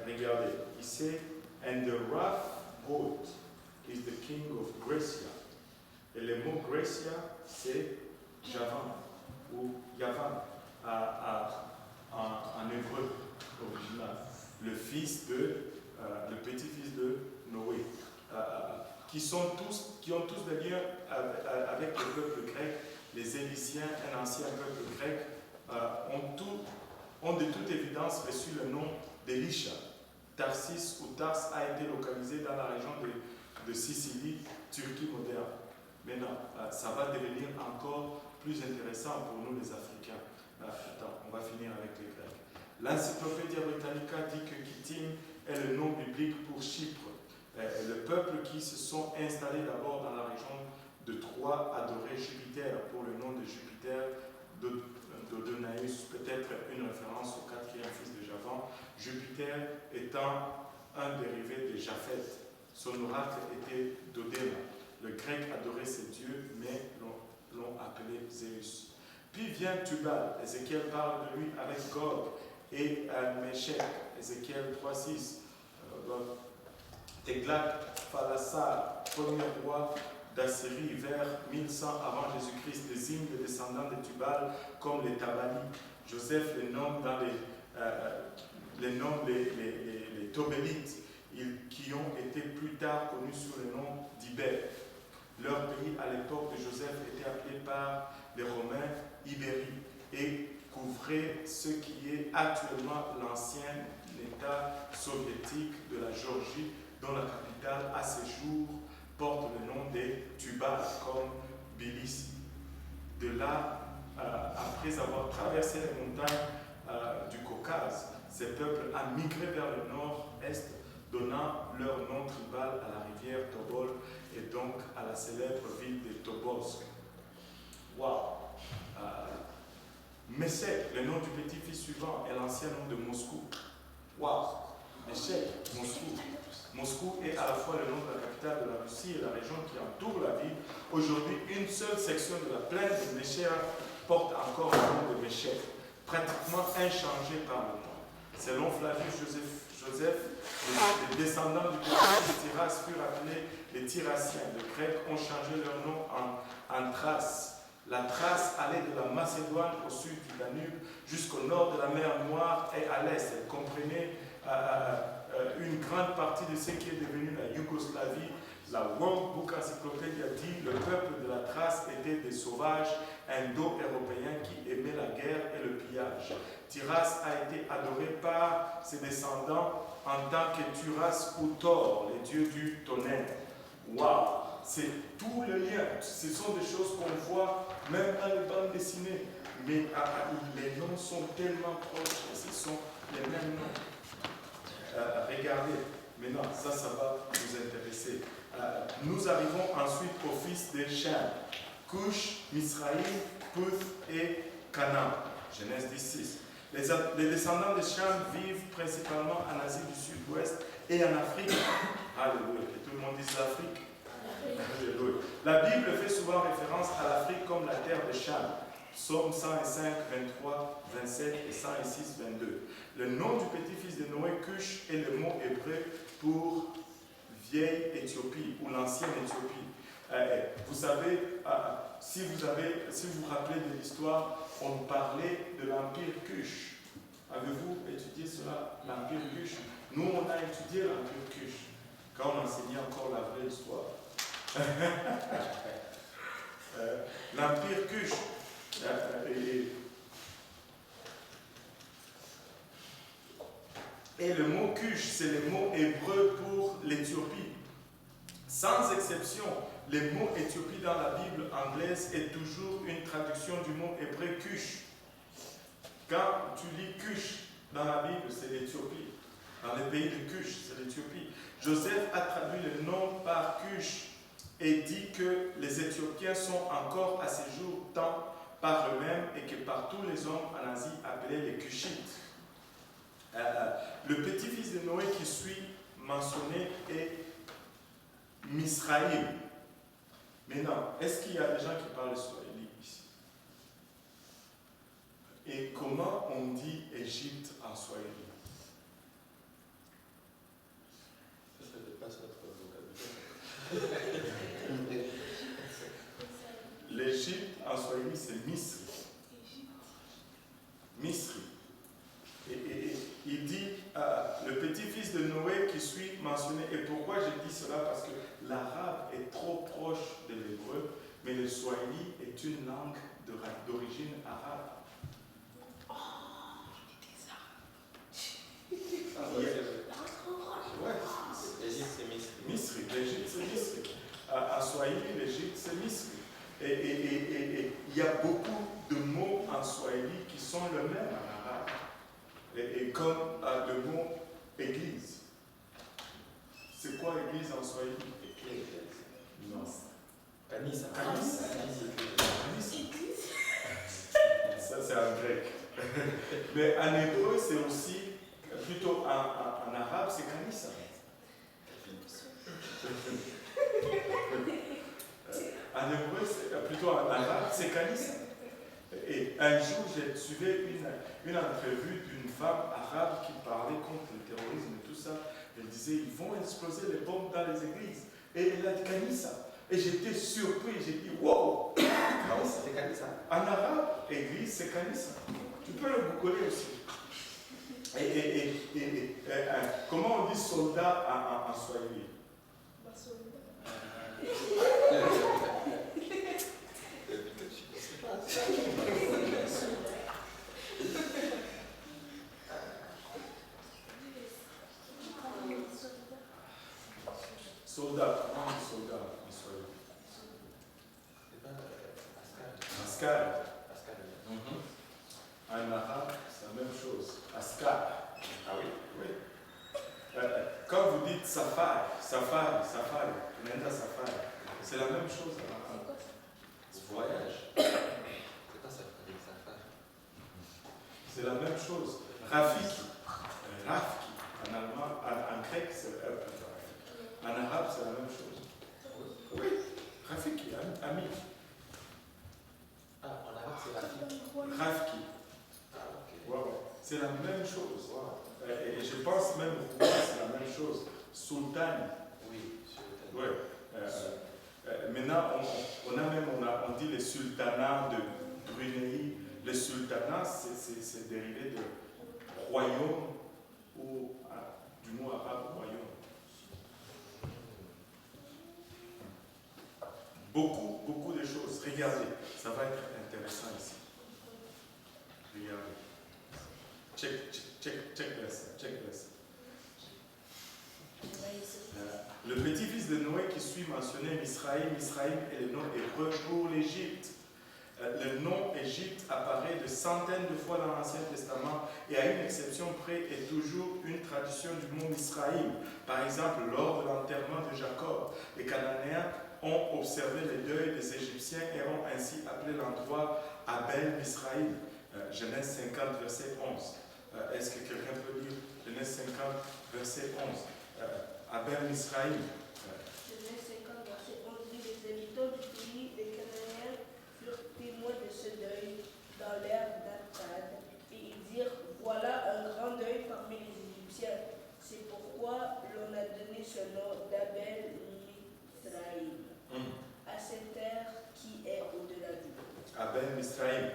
Regardez, il sait, and the rough goat is the king of Gracia. Et le mot Gracia, c'est Javan ou Yavan en hébreu original. Le petit-fils de Noé, qui ont tous des liens avec le peuple grec. Les Élysiens, un ancien peuple grec, ont de toute évidence reçu le nom d'Elisha. Tarsis ou Tars a été localisé dans la région de Sicile, Turquie moderne. Maintenant, ça va devenir encore plus intéressant pour nous les Africains. Attends, on va finir avec les Grecs. L'Encyclopédia Britannica dit que Kittim est le nom biblique pour Chypre. Le peuple qui se sont installés d'abord dans la région de Troie adorait Jupiter pour le nom de Jupiter d'Odonaïs, peut-être une référence au quatrième fils de Javan, Jupiter étant un dérivé de Japhet. Son oracle était Dodéma. Le grec adorait ces dieux, mais l'ont appelé Zeus. Puis vient Tubal. Ézéchiel parle de lui avec Gog et Méchec. Ézéchiel 3:6. Teglat-Phalassa, premier roi d'Assyrie vers 1100 avant Jésus-Christ, désigne les descendants de Tubal comme les Tabali. Joseph les nomme dans les Tobélites, qui ont été plus tard connus sous le nom d'Ibère. Leur pays à l'époque de Joseph était appelé par les Romains Ibérie et couvrait ce qui est actuellement l'ancien État soviétique de la Géorgie, dont la capitale à ce jour porte le nom des Tubal, comme Tbilissi. De là, après avoir traversé les montagnes du Caucase, ces peuples ont migré vers le nord-est, donnant leur nom tribal à la rivière Tobol et donc à la célèbre ville de Tobolsk. Waouh! Meshek, le nom du petit-fils suivant, est l'ancien nom de Moscou. Waouh! Meshek, Moscou. Moscou est à la fois le nom de la capitale de la Russie et la région qui entoure la ville. Aujourd'hui, une seule section de la plaine de Meshek porte encore le nom de Meshek, pratiquement inchangé par le temps. Selon Flavius Joseph, les descendants du peuple de Tyras furent appelés les Tyrassiens. Les Grecs ont changé leur nom en Thrace. La Thrace allait de la Macédoine au sud du Danube jusqu'au nord de la mer Noire et à l'est. Elle comprenait une grande partie de ce qui est devenu la Yougoslavie. La World Book Encyclopedia dit que le peuple de la Thrace était des sauvages indo-européens qui aimaient la guerre et le pillage. Tyras a été adoré par ses descendants en tant que Turas ou Thor, les dieux du tonnerre. Waouh! C'est tout le lien. Ce sont des choses qu'on voit même dans les bandes dessinées. Mais les noms sont tellement proches et ce sont les mêmes noms. Regardez, maintenant, ça va vous intéresser. Nous arrivons ensuite au fils de Shem, Cush, Misraïm, Puth et Canaan. Genèse 16. Les descendants de Shem vivent principalement en Asie du Sud-Ouest et en Afrique. Alléluia, que tout le monde dise l'Afrique. Alléluia. La Bible fait souvent référence à l'Afrique comme la terre de Shem. Psaume 105, 23, 27 et 106, 22. Le nom du petit-fils de Noé, Cush, est le mot hébreu pour vieille Éthiopie ou l'ancienne Éthiopie. Vous savez, si vous vous rappelez de l'histoire, on parlait de l'Empire Kush. Avez-vous étudié cela, l'Empire Kush? Nous, on a étudié l'Empire Kush quand on enseignait encore la vraie histoire. L'Empire Kush. Et le mot Kush, c'est le mot hébreu pour l'Éthiopie. Sans exception, le mot Éthiopie dans la Bible anglaise est toujours une traduction du mot hébreu Kush. Quand tu lis Kush dans la Bible, c'est l'Éthiopie. Dans le pays de Kush, c'est l'Éthiopie. Joseph a traduit le nom par Kush et dit que les Éthiopiens sont encore à ce jour tant par eux-mêmes et que par tous les hommes en Asie appelés les Kushites. Le petit-fils de Noé qui suit mentionné est Misraïm. Maintenant, est-ce qu'il y a des gens qui parlent le swahili ici? Et comment on dit Égypte en swahili? Ça dépasse notre vocabulaire. L'Égypte en swahili c'est Misri. Misri. Et il dit, le petit-fils de Noé qui suit mentionné, et pourquoi je dis cela? Parce que l'arabe est trop proche de l'hébreu, mais le swahili est une langue d'origine arabe. L'Égypte, c'est Misri. Misri, l'Égypte c'est Misri. À Swahili, l'Égypte c'est Misri. Et il y a beaucoup de mots en Swahili qui sont le même en arabe. Et comme le mot église. C'est quoi église en Swahili? Église. Non. Kanisa. Kanisa. Ça c'est en grec. Mais en hébreu c'est aussi, plutôt en arabe c'est kanisa. En hébreu, plutôt en arabe, c'est kanisa. Et un jour, j'ai suivi une entrevue d'une femme arabe qui parlait contre le terrorisme et tout ça. Elle disait, ils vont exploser les bombes dans les églises. Et elle a dit kanisa. Et j'étais surpris, j'ai dit, wow! Kanisa, c'est Kanisa. En arabe, église, c'est kanisa. Tu peux le googler aussi. Comment on dit soldat en swahili? Soldat, comment on dit soldat en swahili? C'est pas Askar. Askar. Askar. En arabe, c'est la même chose. Askar. Ah oui? Oui. Quand vous dites safari, Nenda safari, c'est la même chose en arabe. Voyage. C'est pas Safari. C'est la même chose. Rafiki. Rafki. En allemand, en grec, c'est en arabe, c'est la même chose. Oui. Rafiki, ami. Ah, en arabe, c'est Rafiki. Rafki. Ah, ok. Ouais, ouais. C'est la même chose. Et je pense même au Roubaix, c'est la même chose. Sultan. Oui, Sultan. Oui. Maintenant, on dit le sultanat de Brunei. Le sultanat, c'est dérivé de royaume ou du mot arabe royaume. Beaucoup de choses. Regardez, ça va être intéressant ici. Regardez. Check this. Le petit-fils de Noé qui suit mentionné, Misraïm est le nom hébreu pour l'Égypte. Le nom Égypte apparaît de centaines de fois dans l'Ancien Testament et à une exception près est toujours une tradition du mot Misraïm. Par exemple, lors de l'enterrement de Jacob, les Cananéens ont observé le deuil des Égyptiens et ont ainsi appelé l'endroit Abel Misraïm. Genèse 50, verset 11. Est-ce que quelqu'un peut lire Genèse 50, verset 11? Abel Misraïm. Genèse 50, verset 11 dit: les habitants du pays des Cananéens furent témoins de ce deuil dans l'ère d'Akkad, et ils dirent: voilà un grand deuil parmi les Égyptiens. C'est pourquoi l'on a donné ce nom d'Abel Misraïm. À Abel Misraïm.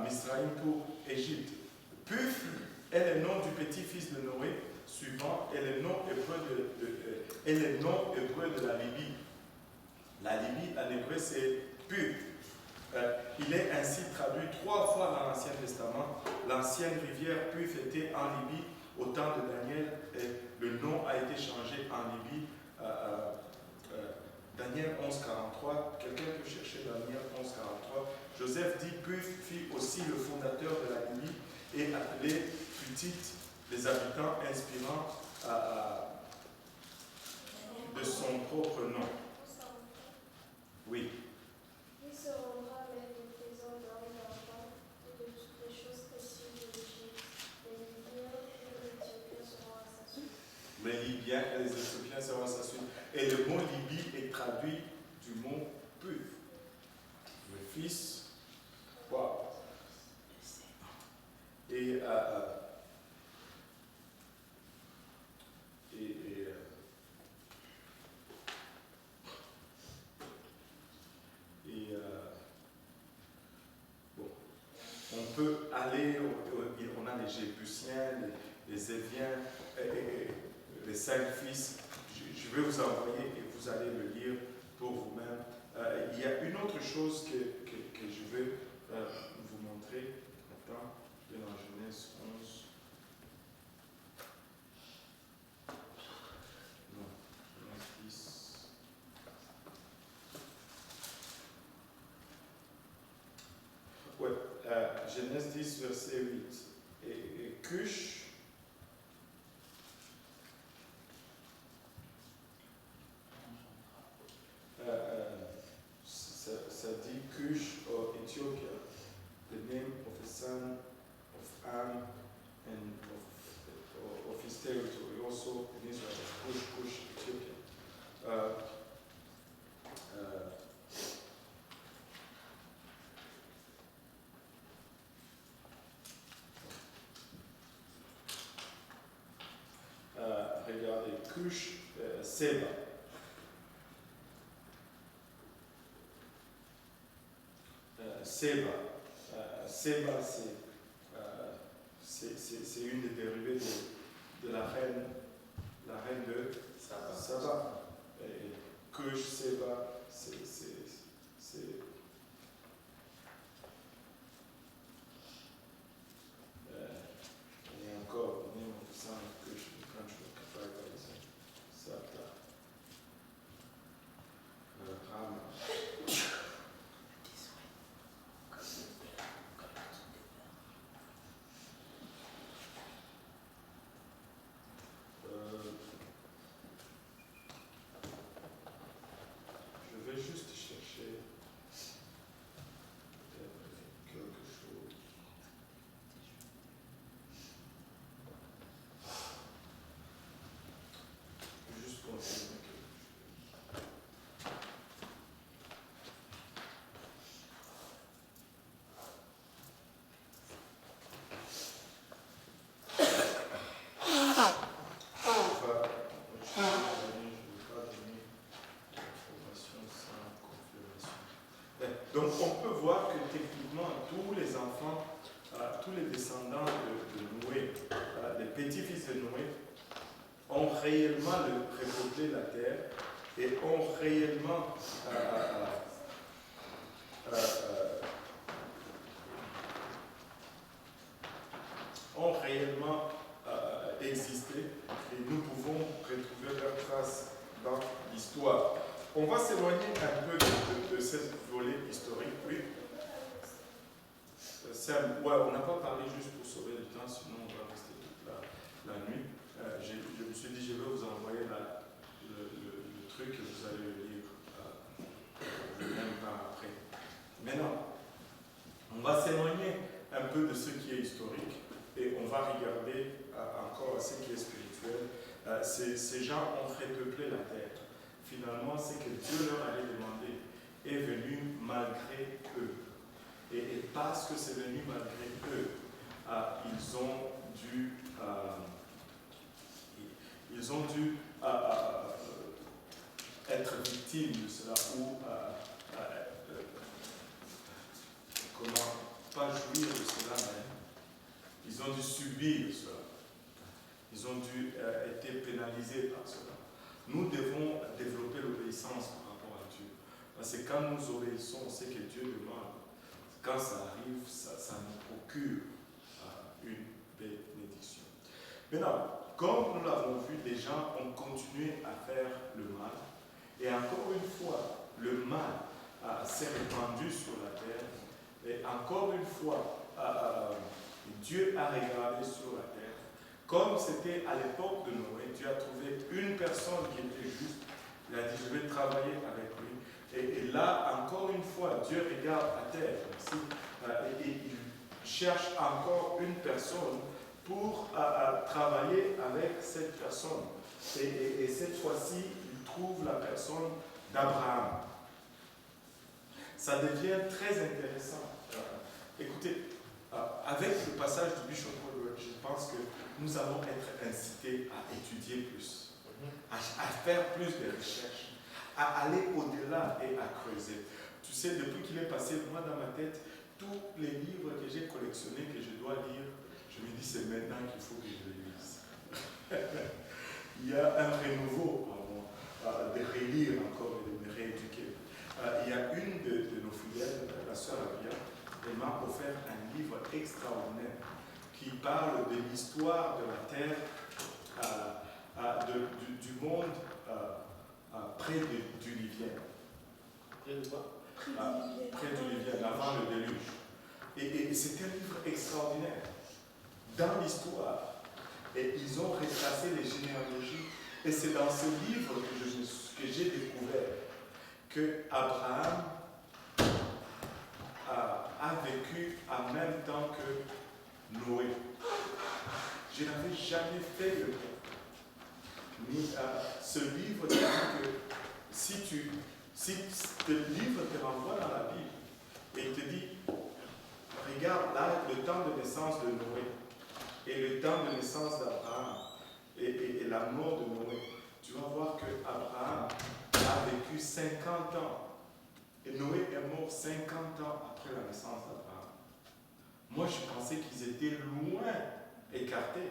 Misraïm pour Égypte. Puf est le nom du petit-fils de Noé, suivant, est le nom hébreu de la Libye. La Libye, en hébreu, c'est Puf. Il est ainsi traduit 3 fois dans l'Ancien Testament. L'ancienne rivière Puf était en Libye au temps de Daniel et le nom a été changé en Libye. Daniel 11,43. Quelqu'un peut chercher Daniel 11,43. Joseph dit Puf fut aussi le fondateur de la Libye et appelé Putit, les habitants inspirants de son propre nom. Oui. Il se rendra avec des trésors d'or et d'argent et de toutes les choses précieuses de l'Égypte. Les Libyens et les Éthiopiens seront à sa suite. Les Libyens et les Éthiopiens seront à sa suite. Et le mot Libye est traduit du mot Puf. Le fils. Wow. Et bon, on peut aller, on a les Jébusiens, les Éviens, les 5 fils. Je vais vous envoyer et vous allez le lire pour vous-même. Il y a une autre chose que je vais vous montrer. Attends, dans Genèse 11. Non, Genèse 10. Ouais, Genèse 10, verset 8. Et Cush, ça dit Cush or Ethiopia, the name of the son of Ham and of his territory, also in Israel, Cush, Ethiopia. Regardez, Cush, Seba. Seba, c'est une des dérivées de la reine de Saba. Et Cush, Seba, c'est et encore, le nom of the son of Cush, the country of Capri, Sata, Rama. Je vais juste chercher quelque chose. Juste confirmer quelque chose. Donc on peut voir que techniquement tous les enfants, tous les descendants de Noé, les petits-fils de Noé, ont réellement repeuplé la terre et ont réellement existé et nous pouvons retrouver leurs traces dans l'histoire. On va s'éloigner un peu de cette volée historique, oui. Ouais, on n'a pas parlé juste pour sauver le temps, sinon on va rester toute la nuit. Je me suis dit, je vais vous envoyer le truc et vous allez le lire même pas après. Mais non, on va s'éloigner un peu de ce qui est historique et on va regarder encore ce qui est spirituel. Ces gens ont repeuplé la terre. Finalement, ce que Dieu leur avait demandé est venu malgré eux. Et parce que c'est venu malgré eux, ils ont dû être victimes de cela ou jouir de cela même. Ils ont dû subir cela. Ils ont dû être pénalisés par cela. Nous devons développer l'obéissance par rapport à Dieu. Parce que quand nous obéissons, on sait que Dieu demande. Quand ça arrive, ça nous procure une bénédiction. Maintenant, comme nous l'avons vu, les gens ont continué à faire le mal. Et encore une fois, le mal s'est répandu sur la terre. Et encore une fois, Dieu a regardé sur la terre. Comme c'était à l'époque de Noé, Dieu a trouvé une personne qui était juste. Il a dit, je vais travailler avec lui. Et là, encore une fois, Dieu regarde à terre. Et il cherche encore une personne pour travailler avec cette personne. Et cette fois-ci, il trouve la personne d'Abraham. Ça devient très intéressant. Écoutez, avec le passage du Bishop Woodward, je pense que nous allons être incités à étudier plus, à faire plus de recherches, à aller au-delà et à creuser. Tu sais, depuis qu'il est passé, moi dans ma tête, tous les livres que j'ai collectionnés, que je dois lire, je me dis c'est maintenant qu'il faut que je les lise. Il y a un renouveau de relire encore et de me rééduquer. Il y a une de nos fidèles, la sœur Avia, elle m'a offert un livre extraordinaire qui parle de l'histoire de la terre, du monde près du Livienne. Près de quoi? Près du Livienne, avant le déluge. Et c'est un livre extraordinaire. Dans l'histoire, et ils ont retracé les généalogies. Et c'est dans ce livre que j'ai découvert que Abraham a vécu en même temps que Noé. Je n'avais jamais fait le lien. Mais ce livre dit que si ce livre te renvoie dans la Bible et il te dit, regarde là le temps de naissance de Noé et le temps de naissance d'Abraham et la mort de Noé, tu vas voir que Abraham a vécu 50 ans. Et Noé est mort 50 ans après la naissance d'Abraham. Moi, je pensais qu'ils étaient loin écartés,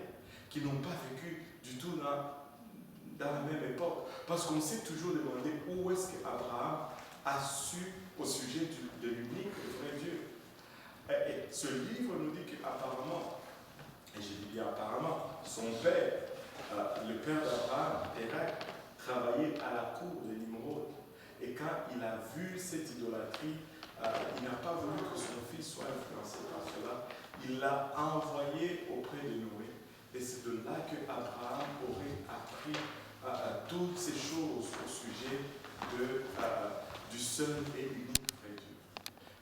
qu'ils n'ont pas vécu du tout dans la même époque. Parce qu'on s'est toujours demandé où est-ce qu'Abraham a su au sujet de l'unique et vrai Dieu. Et ce livre nous dit qu'apparemment, et je dis bien apparemment, son père, le père d'Abraham, Érec, travaillait à la cour de Nimrod. Et quand il a vu cette idolâtrie, il n'a pas voulu que son fils soit influencé par cela. Il l'a envoyé auprès de Noé. Et c'est de là que Abraham aurait appris toutes ces choses au sujet du seul et unique vrai Dieu.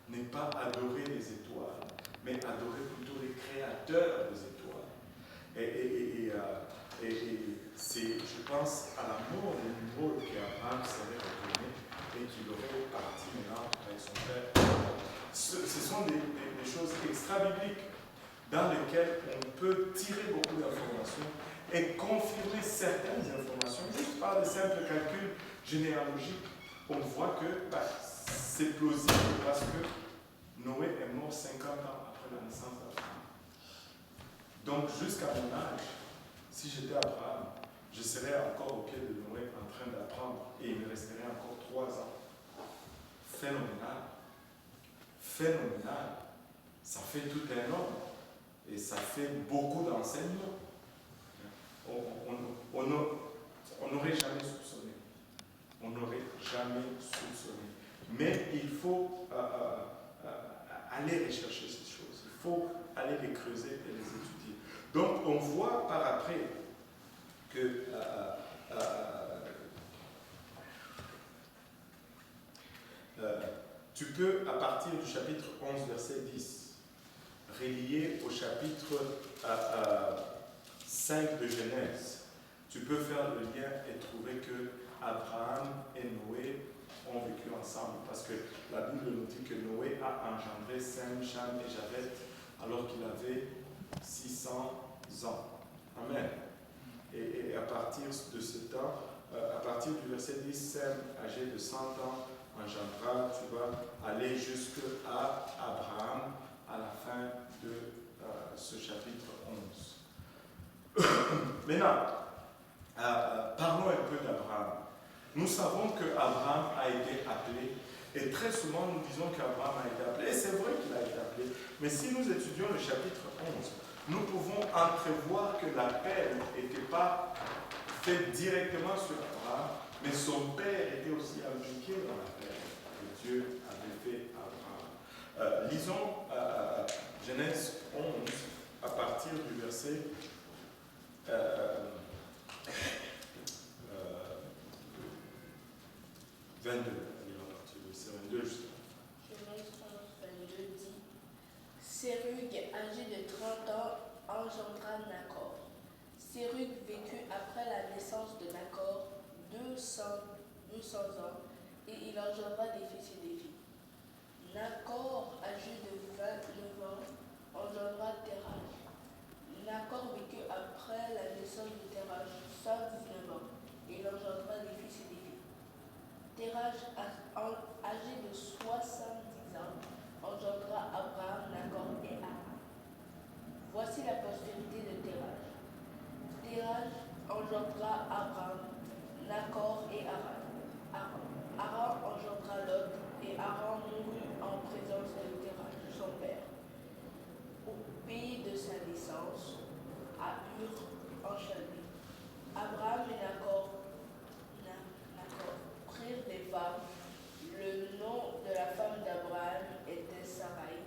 Ne pas adorer les étoiles, mais adorer plutôt les créateurs des étoiles. Et c'est, je pense, à la mort de Nimrod qu'Abraham serait retourné et qu'il aurait parti maintenant avec son père. Ce sont des choses extra-bibliques dans lesquelles on peut tirer beaucoup d'informations et confirmer certaines informations juste par de simples calculs généalogiques. On voit que c'est plausible parce que Noé est mort 50 ans après la naissance d'Abraham. Donc jusqu'à mon âge, si j'étais Abraham, je serais encore au pied de Noé en train d'apprendre et il me resterait encore 3 ans. Phénoménal. Phénoménal. Ça fait tout un homme et ça fait beaucoup d'enseignements. On n'aurait jamais soupçonné. On n'aurait jamais soupçonné. Mais il faut aller rechercher ces choses. Il faut aller les creuser et les étudier. Donc on voit par après que tu peux, à partir du chapitre 11, verset 10, relier au chapitre 5 de Genèse. Tu peux faire le lien et trouver que Abraham et Noé ont vécu ensemble. Parce que la Bible nous dit que Noé a engendré Sem, Cham et Japhet alors qu'il avait 600 ans. Amen. Et à partir de ce temps, à partir du verset 10, Sem, âgé de 100 ans, engendra, tu vas aller jusqu'à Abraham à la fin fin de ce chapitre 11. Maintenant, parlons un peu d'Abraham. Nous savons qu'Abraham a été appelé, et très souvent nous disons qu'Abraham a été appelé, et c'est vrai qu'il a été appelé, mais si nous étudions le chapitre 11, nous pouvons entrevoir que l'appel n'était pas fait directement sur Abraham, mais son père était aussi impliqué dans l'appel que Dieu avait fait à Abraham. Lisons Genèse 11 à partir du verset 22. À partir du verset 22 justement. Genèse 11, 22 dit Sérug, âgé de 30 ans, engendra Nacor. Sérug vécut après la naissance de Nacor 200 ans, et il engendra des fils et des filles. Nacor, âgé de 29 ans, engendra Terach. Nacor vécut après la naissance de Terach 119 ans, et il engendra des fils et des filles. Terach, âgé de 70 ans, engendra Abraham, Nacor et Haran. Voici la postérité de Terach. Terach engendra Abraham, Nacor et Haran. Haran engendra Lot, et Haran mourut en présence de Terach, son père, au pays de sa naissance, à Ur, en Chaldée. Abraham et Nacor prirent des femmes. Le nom de la femme d'Abraham était Sarai,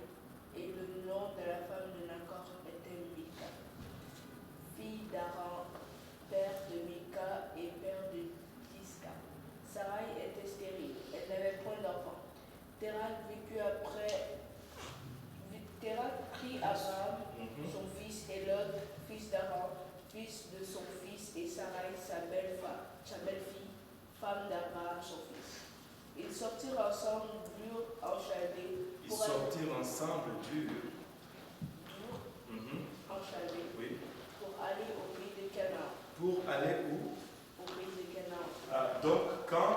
et le nom de la femme de Nacor était Milca, fille d'Haran, père de Milca et père de Tisca. Sarai était stérile, elle n'avait point d'enfant. Terach prit Abraham, son fils, et Lot, fils d'Haran, fils de son fils, et Sarai, sa belle-fille, femme d'Abraham, son fils. Ils sortirent ensemble d'Ur en Chaldée. Ils sortirent ensemble d'Ur en Chaldée, oui. pour aller au pays de Canaan. Pour aller où? Au pays de Canaan. Donc, quand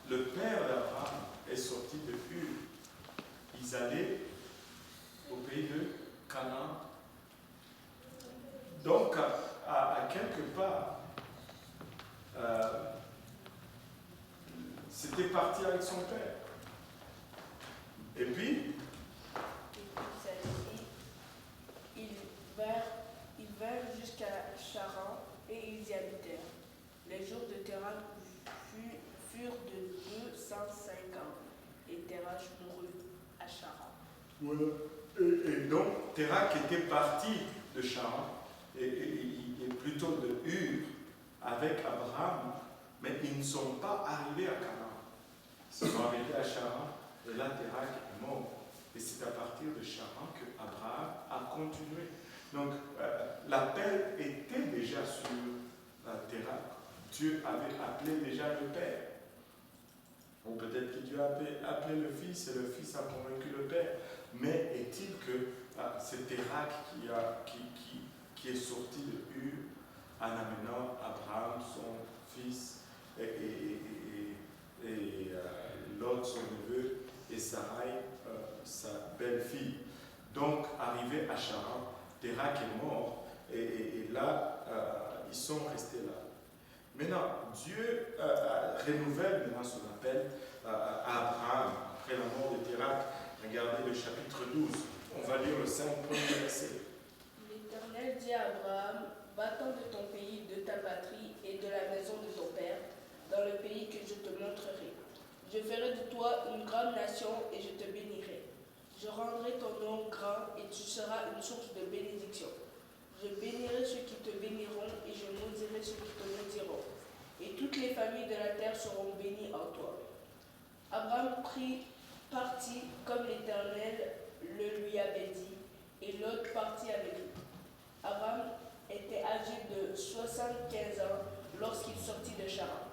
le père d'Abraham est sorti de Ur, ils allaient au pays de Canaan. Donc, à quelque part, c'était parti avec son père. Et puis, ça dit, ils vinrent jusqu'à Charan et ils y habitèrent. Les jours de Terach furent de 205 ans, et Terach mourut à Charan. voilà. Et donc, Terach était parti de Charan, et plutôt de Ur, avec Abraham, mais ils ne sont pas arrivés à Canaan. Ils sont arrivés à Charan, et là, Terach est mort. Et c'est à partir de Charan que Abraham a continué. Donc, l'appel était déjà sur Terach. Dieu avait appelé déjà le Père. Ou peut-être que Dieu a appelé le Fils, et le Fils a convaincu le Père. Mais est-il que c'est Terach qui est sorti de Ur en amenant Abraham, son fils, et Lot, son neveu, et Sarai, sa belle-fille. Donc, arrivé à Charan, Terach est mort, et là, ils sont restés là. Maintenant, Dieu renouvelle maintenant son appel à Abraham, après la mort de Terach. Regardez le chapitre 12. On va lire le 5 premier verset. L'Éternel dit à Abraham, va-t'en de ton pays, de ta patrie et de la maison de ton père, dans le pays que je te montrerai. Je ferai de toi une grande nation et je te bénirai. Je rendrai ton nom grand et tu seras une source de bénédiction. Je bénirai ceux qui te béniront et je maudirai ceux qui te maudiront. Et toutes les familles de la terre seront bénies en toi. Abraham partit comme l'Éternel le lui avait dit, et Lot partit avec lui. Abraham était âgé de 75 ans lorsqu'il sortit de Charan.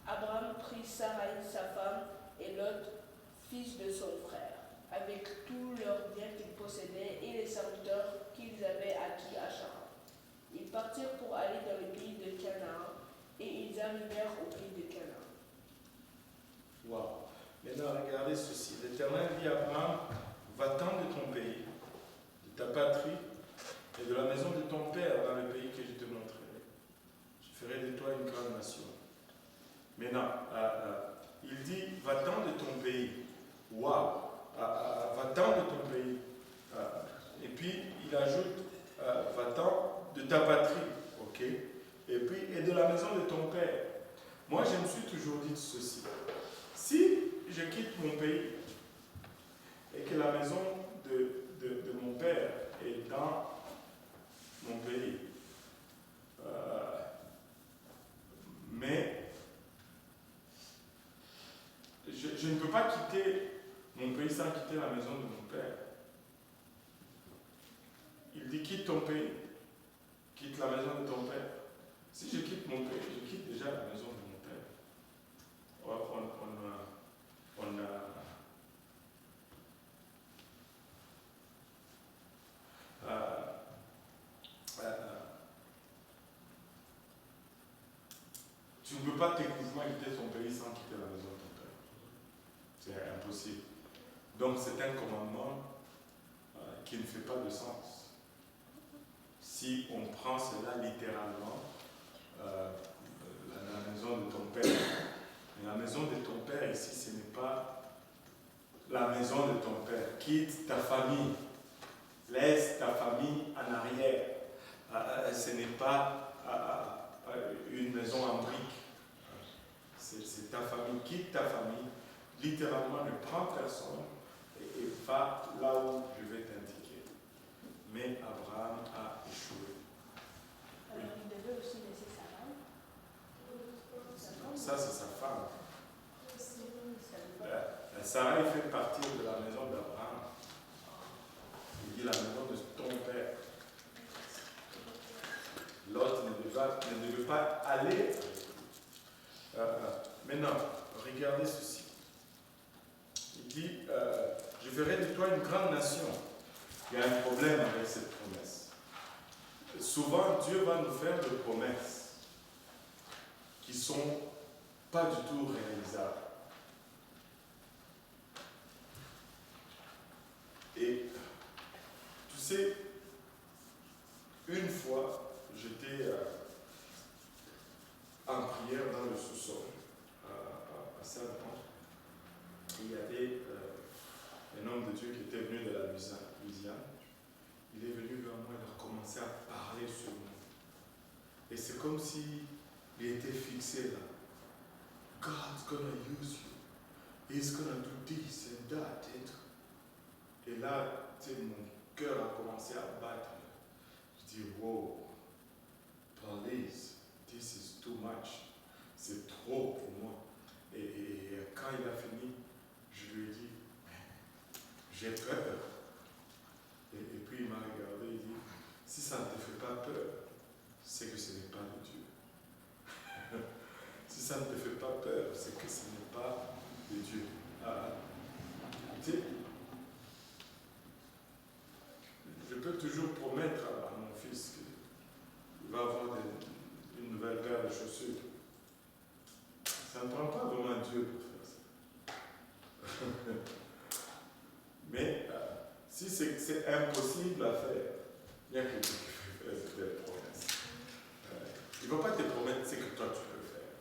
Abraham prit Sarai, sa femme, et Lot, fils de son frère, avec tous leurs biens qu'ils possédaient et les serviteurs qu'ils avaient acquis à Charan. Ils partirent pour aller dans le pays de Canaan, et ils arrivèrent au pays de Canaan. Wow. Maintenant, regardez ceci. L'Éternel dit à Abraham, va-t'en de ton pays, ta patrie et de la maison de ton père dans le pays que je te montrerai. Je ferai de toi une grande nation. Maintenant, il dit, va-t'en de ton pays. Waouh! Va-t'en de ton pays. Et puis, il ajoute, va-t'en de ta patrie. Ok? Et puis, et de la maison de ton père. Moi, je me suis toujours dit ceci. Si je quitte mon pays et que la maison de mon père est dans mon pays, mais je ne peux pas quitter mon pays sans quitter la maison de mon père. Il dit quitte ton pays, quitte la maison de ton père. Si je quitte mon pays, je quitte déjà la maison de mon père. Tu ne peux pas techniquement quitter ton pays sans quitter la maison de ton père. C'est impossible. Donc c'est un commandement qui ne fait pas de sens. Si on prend cela littéralement, la maison de ton père. Mais la maison de ton père ici, ce n'est pas la maison de ton père. Quitte ta famille. Laisse ta famille en arrière. Ce n'est pas une maison en briques. C'est ta famille. Quitte ta famille. Littéralement, ne prends personne et va là où je vais t'indiquer. Mais Abraham a échoué. Alors, il devait aussi laisser sa femme. Ça, c'est sa femme. Sarah fait partie de la maison d'Abraham. Il dit la maison de ton père. L'autre ne devait pas aller. Maintenant, regardez ceci. Il dit, je ferai de toi une grande nation. Il y a un problème avec cette promesse. Souvent, Dieu va nous faire des promesses qui ne sont pas du tout réalisables. Et tu sais, une fois, j'étais en prière dans le sous-sol à Saint-Jean. Il y avait un homme de Dieu qui était venu de la Louisiane. Il est venu vers moi, il a commencé à parler sur moi. Et c'est comme s'il était fixé là. God's gonna use you. He's gonna do this and that. Et là, tu sais, mon cœur a commencé à battre. Je dis, wow, please, this is too much. C'est trop pour moi. Et quand il a fini, je lui ai dit, j'ai peur. Et puis il m'a regardé, il dit, si ça ne te fait pas peur, c'est que ce n'est pas de Dieu. Si ça ne te fait pas peur, c'est que ce n'est pas de Dieu. Tu sais, je peux toujours promettre à mon fils qu'il va avoir une nouvelle paire de chaussures. Ça ne prend pas vraiment Dieu pour faire ça. Mais si c'est impossible à faire, il y a quelqu'un qui peut faire des promesses. Il ne va pas te promettre ce que toi tu peux faire.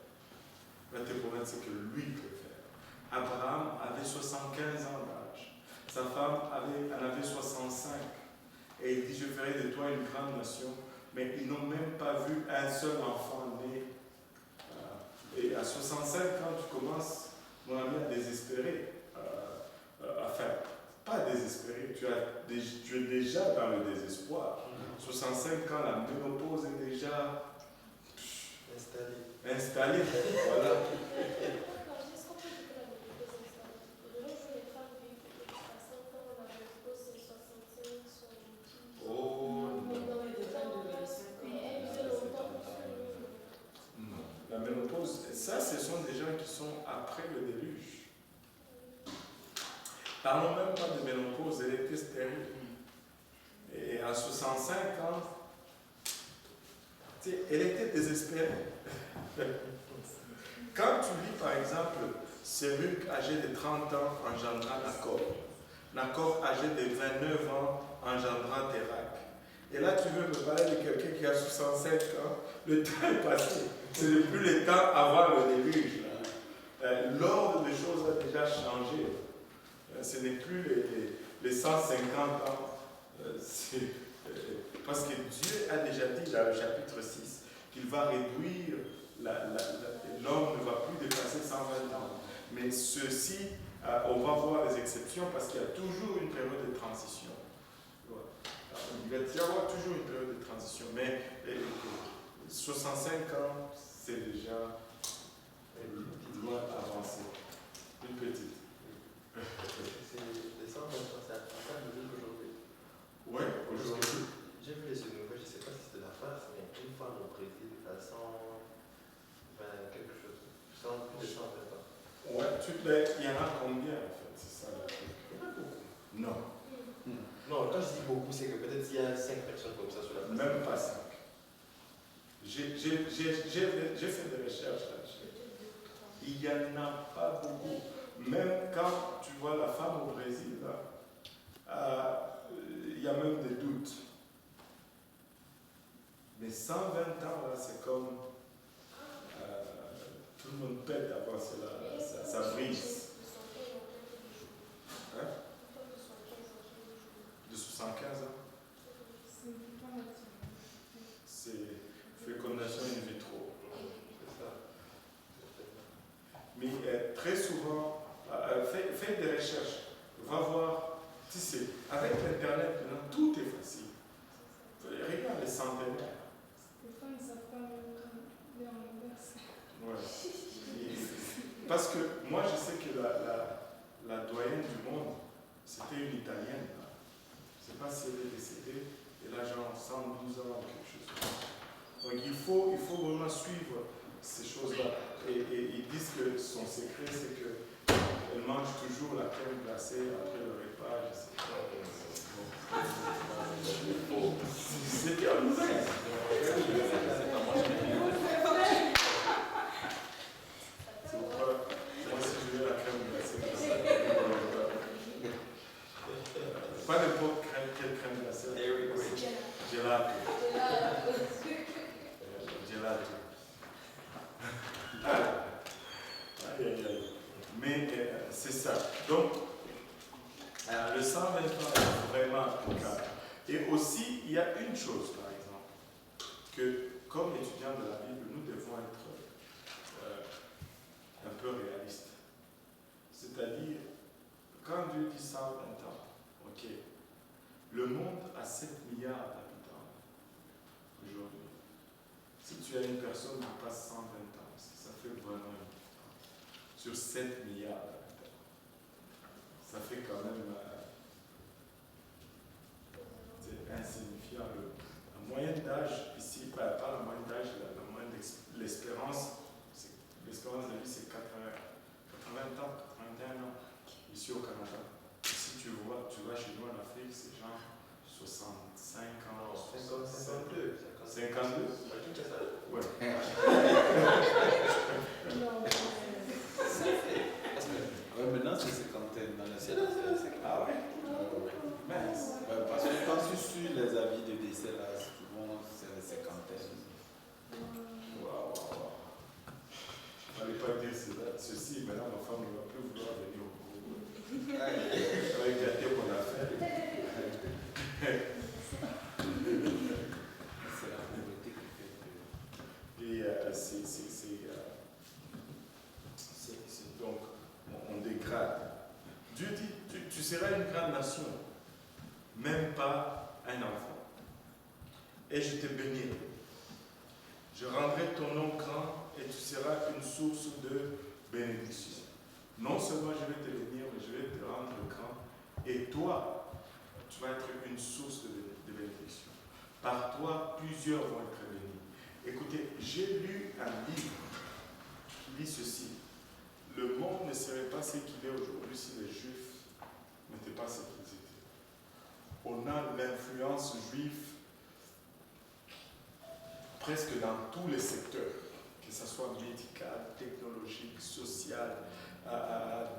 Il va te promettre ce que lui peut faire. Abraham avait 75 ans d'âge. Sa femme en avait 65. Et il dit, je ferai de toi une grande nation. Mais ils n'ont même pas vu un seul enfant né. Et à 65 ans, tu commences, mon ami, à désespérer. Enfin, pas désespérer, tu es déjà dans le désespoir. 65 ans, la ménopause est déjà installée. Voilà. Est-ce qu'on peut dire que la ménopause est installée? De nos jours, les femmes vivent à 5 ans, la ménopause c'est 65, 70. Oh, Mais dans les temps, mais elle vit longtemps. non. La ménopause, ça, ce sont des gens qui sont après le déluge. Parlons même pas de ménopause, elle était stérile. Et à 65 ans, elle était désespérée. Quand tu lis par exemple Sérug âgé de 30 ans engendra Jacob, Nacor, âgé de 29 ans, engendra Térac. Et là, tu veux me parler de quelqu'un qui a 65 ans. Le temps est passé. Ce n'est plus le temps avant le déluge. L'ordre des choses a déjà changé. Ce n'est plus les 150 ans. Parce que Dieu a déjà dit dans le chapitre 6 qu'il va réduire, l'homme ne va plus dépasser 120 ans. Mais ceci, on va voir les exceptions parce qu'il y a toujours une période de transition. Il va y avoir toujours une période de transition. Mais 65 ans, c'est déjà loin avancé. Une petite. Les 120 ans, c'est à ça aujourd'hui. Oui, aujourd'hui. J'ai vu les nouvelles, je ne sais pas si c'était la France, mais une femme au Brésil à 120 quelque chose. Plus de 120 ans. Ouais, il y en a combien en fait? C'est ça le truc. Il y en a beaucoup. Non. Non, quand je dis beaucoup, c'est que peut-être il y a 5 personnes comme ça sur la place. Même pas 5. J'ai fait des recherches là-dessus. Il n'y en a pas beaucoup. Même quand tu vois la femme au Brésil, là, il y a même des doutes. Mais 120 ans, là, c'est comme tout le monde pète avant cela, ça brise. Hein? De 75 ans? C'est fécondation in vitro. C'est ça. Mais très souvent, fais des recherches, va voir, tu sais, avec l'Internet, maintenant, tout est facile. Regarde les centenaires. Des fois, ils ne savent pas même lire en inverse. Ouais. Parce que moi, je sais que la doyenne du monde, c'était une Italienne. Je ne sais pas si elle est décédée, elle a genre 112 ans ou quelque chose comme ça. Donc il faut vraiment suivre ces choses-là. Et ils disent que son secret, c'est qu'elle mange toujours la crème glacée après le repas. Je sais pas. C'était un nouvelle. C'est pourquoi moi, si je veux la crème glacée, pas n'importe quelle crème glacée. Gelato. Gelato. Aïe, aïe, aïe. Mais c'est ça. Donc, le 120 ans est vraiment applicable. Et aussi, il y a une chose, par exemple, que comme étudiants de la Bible, nous devons être un peu réalistes. C'est-à-dire, quand Dieu dit 120 ans, ok, le monde a 7 milliards d'habitants aujourd'hui. Si tu as une personne qui passe 120 ans, ça fait vraiment une différence. Sur 7 milliards d'habitants. Ça fait quand même c'est insignifiant. La moyenne d'âge ici, pas la moyenne d'âge, la moyenne l'espérance de vie c'est 80 ans, 81 ans ici au Canada. Et si tu vas chez nous en Afrique, c'est genre 65 ans. 52. 52? Ouais. Maintenant, c'est cinquantaine dans la ciel. Ah ouais? Parce que quand tu suis les avis de décès, là, souvent, c'est les cinquantaines. Waouh. Il ne fallait pas dire ceci, maintenant ma femme ne va plus vouloir venir au Congo. Elle va gâter mon affaire. C'est la pauvreté qui fait que... Et donc, on dégrade. Dieu dit, tu seras une grande nation, même pas un enfant. Et je te bénirai. Je rendrai ton nom grand et tu seras une source de bénédiction. Non seulement je vais te bénir, mais je vais te rendre grand. Et toi, tu vas être une source de bénédiction. Par toi, plusieurs vont être bénis. Écoutez, j'ai lu un livre qui dit ceci. Le monde ne serait pas ce qu'il est aujourd'hui si les Juifs n'étaient pas ce qu'ils étaient. On a l'influence juive presque dans tous les secteurs, que ce soit médical, technologique, social,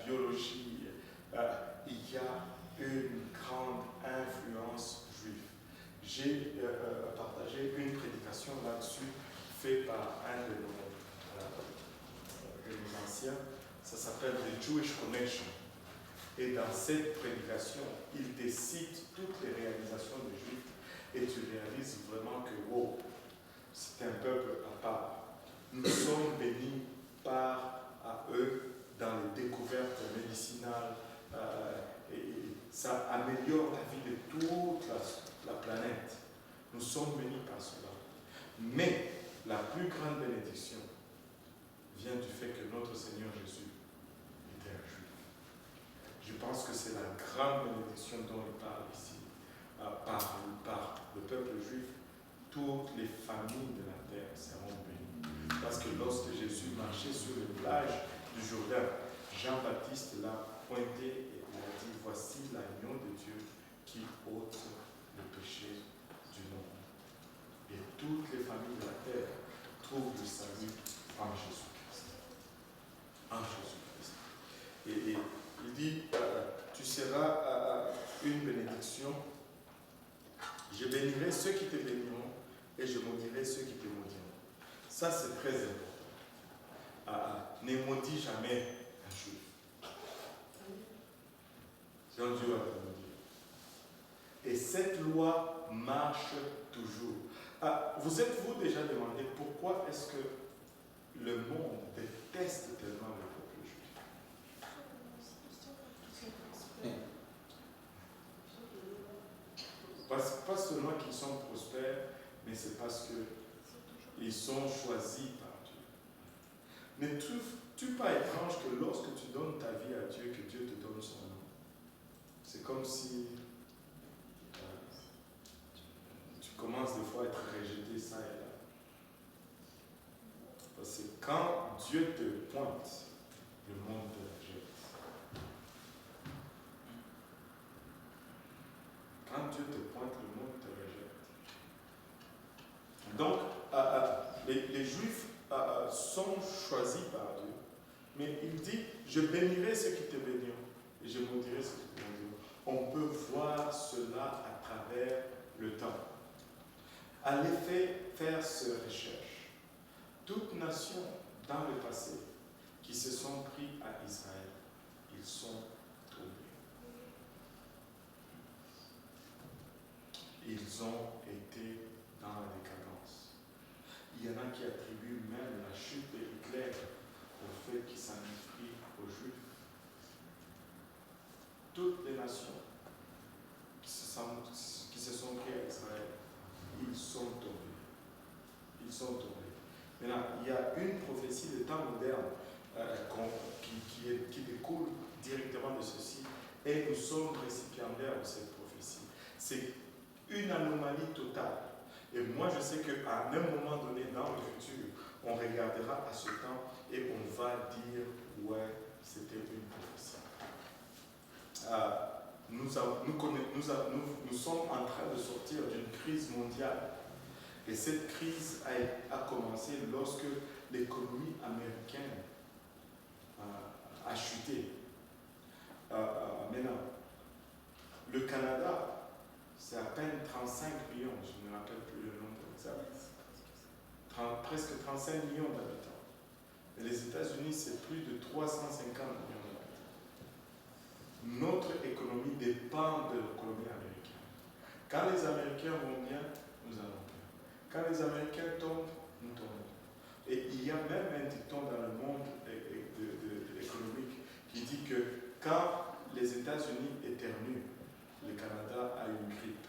biologie. Il y a une grande influence juive. J'ai partagé une prédication là-dessus faite par un de nos anciens. Ça s'appelle The Jewish Connection. Et dans cette prédication, il te cite toutes les réalisations des Juifs et tu réalises vraiment que, wow, c'est un peuple à part. Nous sommes bénis par à eux dans les découvertes médicinales et ça améliore la vie de toute la planète. Nous sommes bénis par cela. Mais la plus grande bénédiction vient du fait que notre Seigneur Jésus était un Juif. Je pense que c'est la grande bénédiction dont il parle ici. Par le peuple juif, toutes les familles de la terre seront bénies. Parce que lorsque Jésus marchait sur les plages du Jourdain, Jean-Baptiste l'a pointé et il a dit, voici l'agneau de Dieu qui ôte le péché du monde. Et toutes les familles de la terre trouvent le salut en Jésus-Christ. En Jésus-Christ. Et il dit, tu seras une bénédiction. Je bénirai ceux qui te béniront et je maudirai ceux qui te maudiront. Ça, c'est très important. Ne maudis jamais un juif. Sinon Dieu va te maudire. Et cette loi marche toujours. Vous êtes-vous déjà demandé pourquoi est-ce que le monde déteste tellement le peuple juif? Pas seulement qu'ils sont prospères, mais c'est parce qu'ils sont choisis par Dieu. Ne trouves-tu pas étrange que lorsque tu donnes ta vie à Dieu, que Dieu te donne son nom? C'est comme si tu commences des fois à être rejeté ça et là. Parce que quand Dieu te pointe, le monde te rejette. Quand Dieu te pointe, le monde te rejette. Donc, les Juifs sont choisis par Dieu. Mais il dit, je bénirai ceux qui te béniront et je maudirai ceux qui te maudiront. On peut voir cela à travers le temps. Allez faire cette recherche. Toutes nations dans le passé qui se sont pris à Israël, ils sont tombés. Ils ont été dans la décadence. Il y en a qui attribuent même la chute de Hitler au fait qu'il s'en est pris aux Juifs. Toutes les nations qui se sont pris à Israël, ils sont tombés. Ils sont tombés. Maintenant, il y a une prophétie de temps moderne qui découle directement de ceci, et nous sommes récipiendaires de cette prophétie. C'est une anomalie totale. Et moi, je sais qu'à un moment donné, dans le futur, on regardera à ce temps et on va dire, ouais, c'était une prophétie. Nous sommes en train de sortir d'une crise mondiale. Et cette crise a commencé lorsque l'économie américaine a chuté. Maintenant, le Canada, c'est à peine 35 millions, je ne me rappelle plus le nombre exact. Presque 35 millions d'habitants. Et les États-Unis, c'est plus de 350 millions d'habitants. Notre économie dépend de l'économie américaine. Quand les Américains vont bien, nous allons bien. Quand les Américains tombent, nous tombons. Et il y a même un dicton dans le monde économique qui dit que quand les États-Unis éternuent, le Canada a une grippe.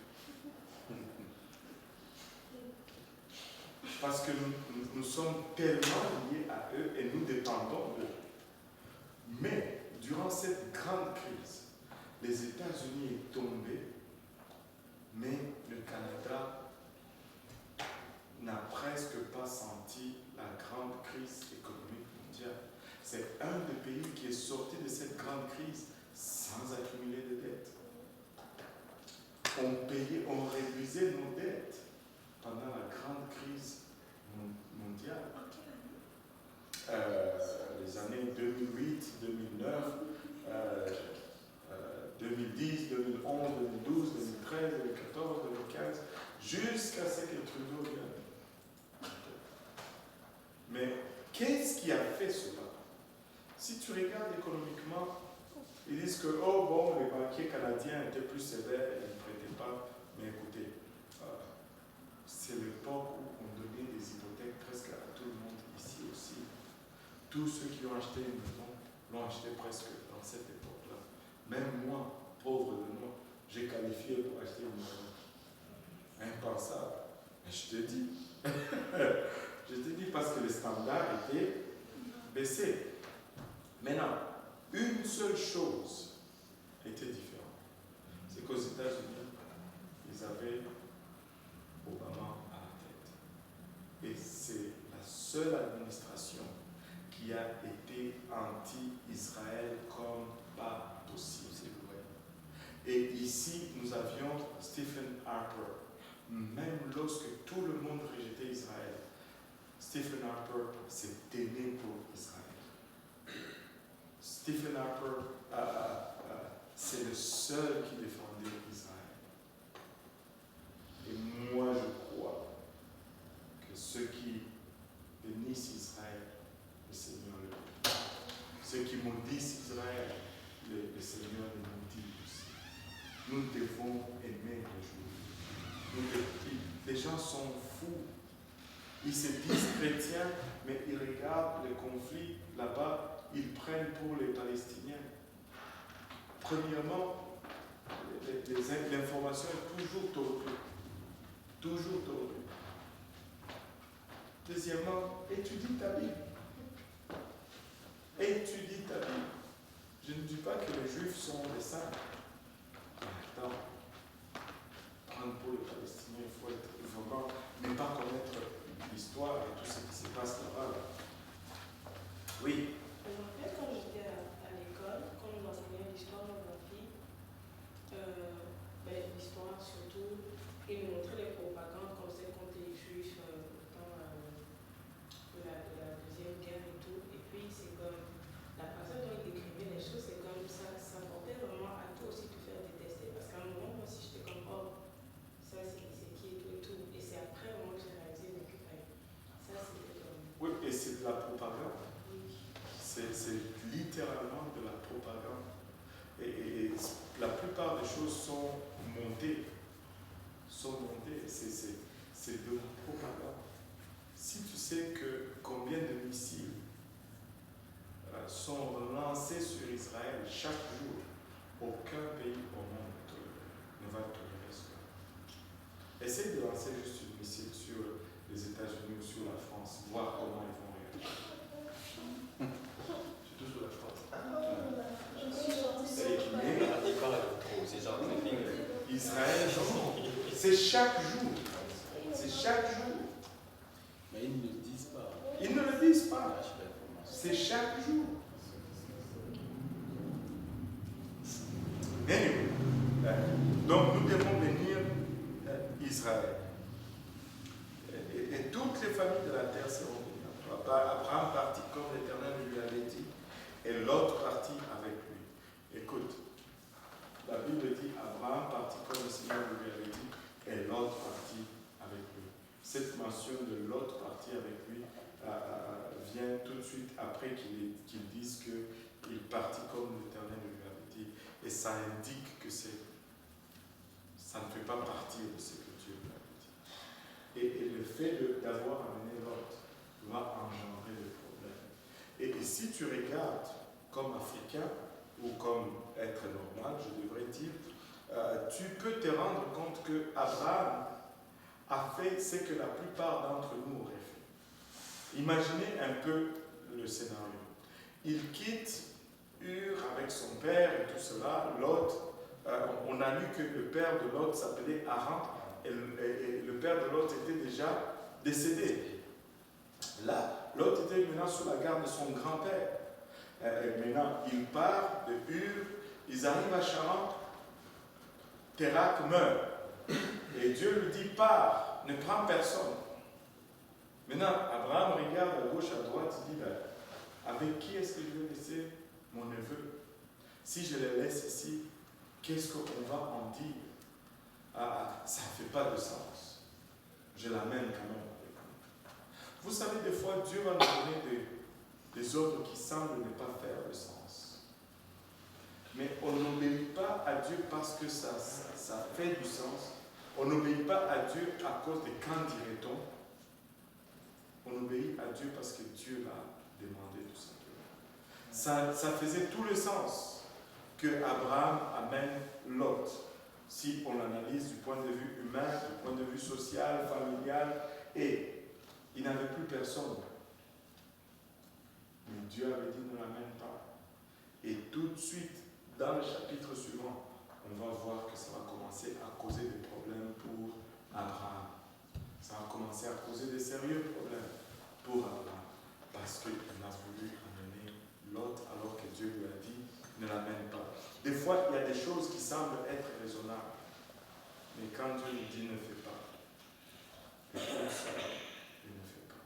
Parce que nous sommes tellement liés à eux et nous dépendons d'eux. Mais durant cette grande crise, les États-Unis est tombé, mais le Canada n'a presque pas senti la grande crise économique mondiale. C'est un des pays qui est sorti de cette grande crise sans accumuler de dettes. On réduisait nos dettes pendant la grande crise mondiale. Les années 2008, 2009, 2010, 2011, 2012, 2013, 2014, 2015, jusqu'à ce que Trudeau vienne. Mais qu'est-ce qui a fait cela? Si tu regardes économiquement, ils disent que, oh bon, les banquiers canadiens étaient plus sévères, ils ne prêtaient pas. Mais écoutez, c'est l'époque où on donnait des hypothèques presque à tout le monde ici aussi. Tous ceux qui ont acheté une maison l'ont acheté presque dans cette époque-là. Même moi, pauvre de moi, j'ai qualifié pour acheter une maison. Impensable. Mais je te dis, parce que les standards étaient baissés. Maintenant, une seule chose était différente. C'est qu'aux États-Unis, ils avaient Obama à la tête. Et c'est la seule administration qui a été anti-Israël comme pas possible. Et ici, nous avions Stephen Harper. Même lorsque tout le monde rejetait Israël, Stephen Harper s'est tenu pour Israël. Stephen Harper, c'est le seul qui défendait Israël. Et moi, je crois que ceux qui bénissent Israël, le Seigneur le bénit. Ceux qui maudissent Israël, le Seigneur le maudit aussi. Nous devons aimer les jours. Les gens sont fous. Ils se disent chrétiens, mais ils regardent le conflit là-bas, ils prennent pour les Palestiniens. Premièrement, l'information est toujours tordue. Toujours tordue. Deuxièmement, étudie ta Bible. Étudie ta Bible. Je ne dis pas que les Juifs sont des saints. Attends. Prendre pour les Palestiniens, il faut vraiment ne pas connaître l'histoire et tout ce qui se passe là-bas. Oui. En fait, quand j'étais à l'école, quand nous enseignions l'histoire dans ma vie, l'histoire surtout, ils nous montraient les propagandes comme celles contre les Juifs dans la Deuxième Guerre et tout. Et puis, c'est comme la façon dont ils décrivaient les choses, c'est comme ça portait vraiment à toi aussi de faire détester. Parce qu'à un moment, moi aussi, j'étais comme, oh, ça c'est qui et tout. Et c'est après vraiment que j'ai réalisé que ça c'était comme. Oui, et c'est de la propagande. Oui. C'est littéralement de la propagande. Et la plupart des choses sont montées. C'est de la propagande. Si tu sais que combien de missiles sont lancés sur Israël chaque jour, aucun pays au monde ne va tolérer cela. Essaye de lancer juste une missile sur les États-Unis ou sur la France, voir comment ils vont réagir. Surtout sur la France. Israël, c'est chaque jour. C'est chaque jour. Mais ils ne le disent pas. Ils ne le disent pas. C'est chaque jour. Anyway, donc nous devons bénir Israël. Et toutes les familles de la terre seront bénies. Abraham partit comme l'Éternel lui avait dit, et l'autre partit avec lui. Écoute, la Bible dit Abraham partit comme le Seigneur lui avait dit, et l'autre partit avec lui. Cette mention de l'autre partie avec lui vient tout de suite après qu'il dise qu'il partit comme l'Éternel lui avait dit. Et ça indique que ça ne fait pas partie de ce que Dieu lui avait dit. Et le fait d'avoir amené l'autre va engendrer des problèmes. Et si tu regardes comme Africain, ou comme être normal, je devrais dire, tu peux te rendre compte que Abraham a fait ce que la plupart d'entre nous auraient fait. Imaginez un peu le scénario. Il quitte Ur avec son père et tout cela. Lot, on a lu que le père de Lot s'appelait Haran et le père de Lot était déjà décédé. Là, Lot était maintenant sous la garde de son grand-père. Maintenant, il part de Ur, ils arrivent à Charan, Térak meurt. Et Dieu lui dit, pars, ne prends personne. Maintenant, Abraham regarde à gauche, à droite, il dit, avec qui est-ce que je vais laisser mon neveu? Si je le laisse ici, qu'est-ce qu'on va en dire? Ça ne fait pas de sens. Je l'amène quand même avec nous. Vous savez, des fois, Dieu va nous donner des ordres qui semblent ne pas faire de sens. Mais on n'obéit pas à Dieu parce que ça fait du sens. On n'obéit pas à Dieu à cause de quand dirait-on. On obéit à Dieu parce que Dieu l'a demandé tout simplement. Ça faisait tout le sens que Abraham amène Lot. Si on l'analyse du point de vue humain, du point de vue social, familial, et il n'avait plus personne. Mais Dieu avait dit ne l'amène pas. Et tout de suite, dans le chapitre suivant, on va voir que ça va commencer à causer des problèmes pour Abraham. Ça va commencer à causer des sérieux problèmes pour Abraham. Parce qu'il a voulu amener Lot alors que Dieu lui a dit ne l'amène pas. Des fois, il y a des choses qui semblent être raisonnables. Mais quand Dieu lui dit ne fais pas, il ne fait pas.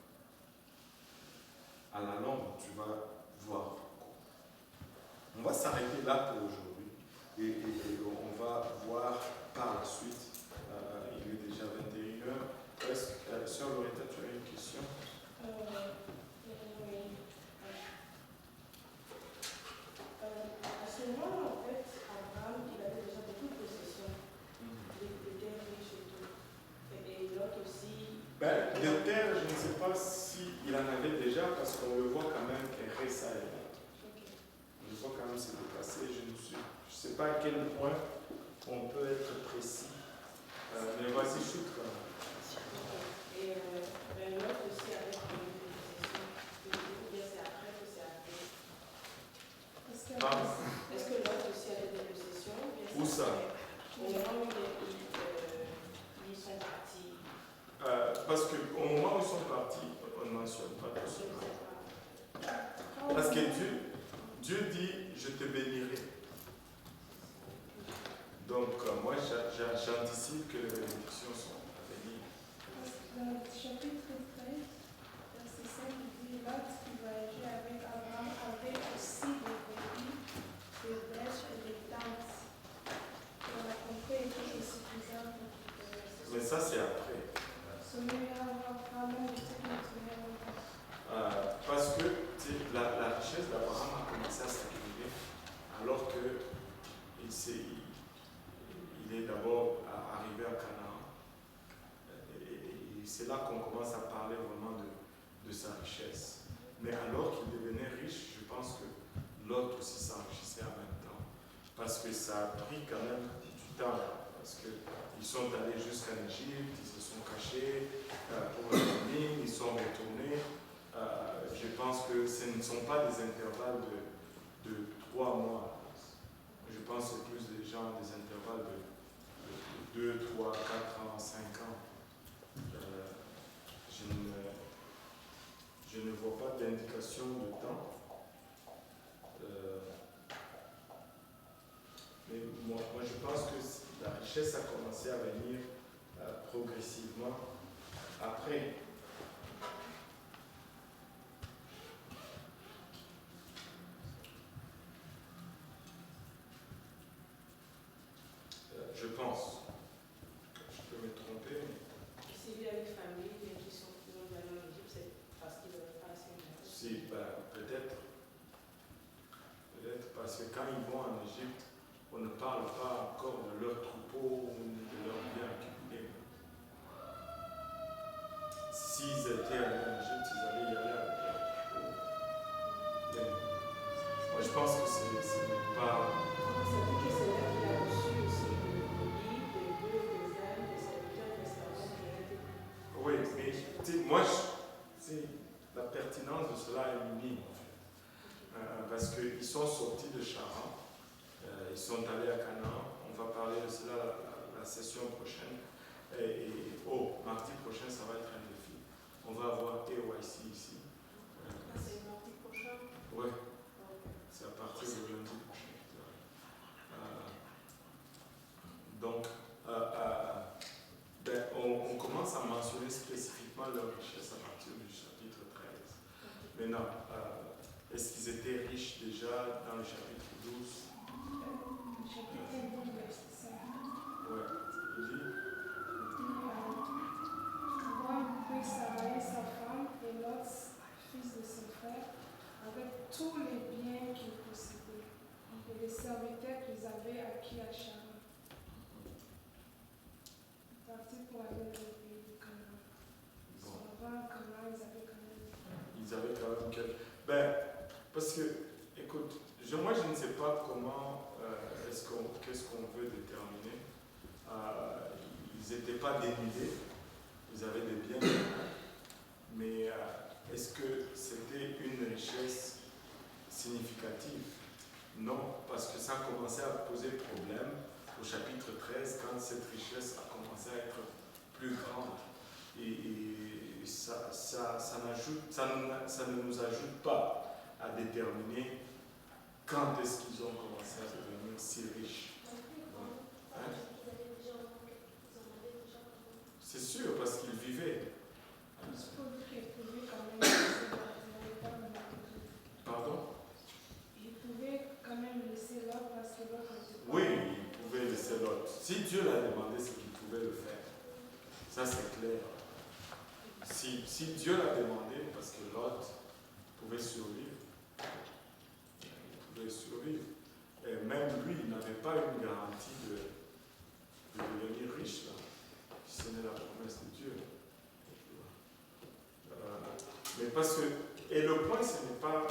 À la longue, tu vas voir pourquoi. On va s'arrêter là pour aujourd'hui. Et on va voir par la suite. Il est déjà 21h. Sœur Loretta, tu as une question? Oui. À ce moment, en fait, Abraham, il avait déjà beaucoup de possessions. Il était riche et tout. Et l'autre aussi. De terre, je ne sais pas s'il en avait déjà, parce qu'on le voit quand même errer ça et là. On le voit quand même se déplacer. Je ne sais pas à quel point on peut être précis. Mais vas-y, chute quand même. Et l'autre aussi avec une possession. C'est après que c'est arrivé. Est-ce que l'autre aussi avait des possessions? Où ça? Au moment où ils sont partis. Parce qu'au moment où ils sont partis, on ne mentionne pas tout ça. Parce que Dieu dit, je te bénirai. Donc, moi, j'anticipe que les bénédictions sont à venir. Dans le chapitre 13, verset 5, il dit Lot qui voyageait avec Abraham avait aussi des brebis, des bêches et des tentes. On a compris que c'est suffisant pour Mais ça, c'est après. ce meilleur Abraham était notre meilleur Abraham. Parce que la richesse d'Abraham a commencé à s'accumuler alors qu'il est d'abord arrivé à Canaan. Et c'est là qu'on commence à parler vraiment de sa richesse. Mais alors qu'il devenait riche, je pense que l'autre aussi s'enrichissait en même temps. Parce que ça a pris quand même du temps. Parce qu'ils sont allés jusqu'en Égypte, ils se sont cachés pour la famine, ils sont retournés. Je pense que ce ne sont pas des intervalles de 3 mois. Je pense que c'est plus des intervalles de 2, 3, 4 ans, 5 ans. Je ne vois pas d'indication de temps. Mais moi, je pense que la richesse a commencé à venir progressivement après. Je pense. Je peux me tromper. S'il y a une famille qui sont allés en Égypte, c'est parce qu'ils n'avaient pas assez de Si, peut-être. Peut-être parce que quand ils vont en Égypte, on ne parle pas encore de leurs troupeaux ou de leurs biens accumulés. S'ils étaient allés en Égypte, ils allaient y aller avec leurs troupeaux. Mais moi, je pense que ce n'est pas. Ça veut dire que c'est là qu'il a reçu aussi des brebis, des bœufs, des ânes, des serviteurs, des servantes qui ont été. Oui, mais moi, la pertinence de cela est minime. En fait. Parce qu'ils sont sortis de Charan, ils sont allés à Canaan. On va parler de cela la session prochaine. Mardi prochain, ça va être un défi. On va avoir AYC ici. C'est mardi prochain? Oui, c'est à partir de lundi prochain. Donc, on commence à mentionner spécifiquement leur richesse à partir du chapitre 13. Maintenant, est-ce qu'ils étaient riches déjà dans le chapitre 12? chapitre 1, verset 5. Ouais. Il dit, Abraham prit Sarai, sa femme, et Lot, fils de son frère, avec tous les biens qu'ils possédaient, et les serviteurs qu'ils avaient acquis à Charan. Partis pour aller dans le pays de Canaan. bon, Avant Canaan, ils avaient quand même. ils avaient quand même quelques... Ben, parce que, écoute, moi je ne sais pas comment, qu'est-ce qu'on veut déterminer. Ils n'étaient pas dénudés, ils avaient des biens, mais est-ce que c'était une richesse significative? Non, parce que ça a commencé à poser problème au chapitre 13 quand cette richesse a commencé à être plus grande. Et ça ne nous ajoute pas à déterminer quand est-ce qu'ils ont commencé à devenir si riches. Hein? C'est sûr, parce qu'ils vivaient. C'est pour dire qu'ils pouvaient quand même laisser Lot, ils n'avaient pas manqué. Pardon? Ils pouvaient quand même laisser Lot parce que Lot était pas. Oui, ils pouvaient laisser Lot. Si Dieu l'a demandé, c'est qu'il pouvait le faire. Ça, c'est clair. Si Dieu l'a demandé, parce que Lot pouvait survivre, il pouvait survivre. Et même lui, il n'avait pas une garantie de devenir riche, là. Ce n'est la promesse de Dieu. Mais parce que, et le point, ce n'est pas,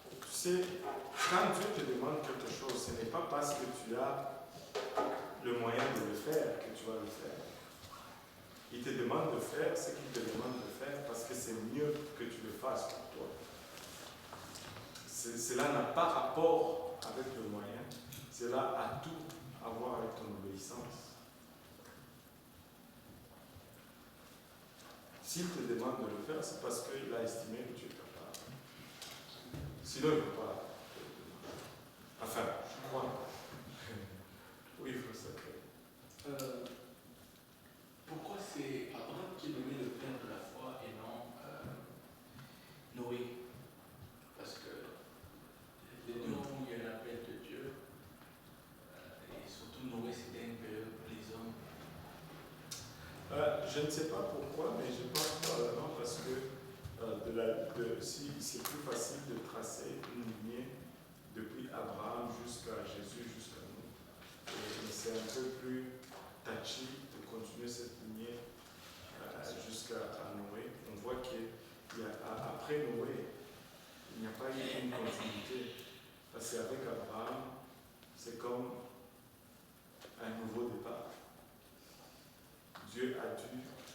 tu sais, quand Dieu te demande quelque chose, ce n'est pas parce que tu as le moyen de le faire que tu vas le faire. Il te demande de faire ce qu'il te demande de faire parce que c'est mieux que tu le fasses pour toi. Cela n'a pas rapport avec le moyen, cela a tout à voir avec ton obéissance. S'il te demande de le faire, c'est parce qu'il a estimé que tu es capable. Sinon, il ne peut pas. Enfin, je crois. Oui, il faut sacrer. Pourquoi c'est Abraham qui est nommé le père de la foi et non Noé? Parce que les deux ont eu un appel de Dieu. Et surtout Noé, c'était une période pour les hommes. Je ne sais pas pourquoi, mais je pense probablement parce que si c'est plus facile de tracer une lignée depuis Abraham jusqu'à Jésus, jusqu'à nous. Et c'est un peu plus touchy de continuer cette lignée jusqu'à Noé. On voit qu'après Noé, il n'y a pas eu une continuité. Parce qu'avec Abraham, c'est comme un nouveau départ. Dieu a dû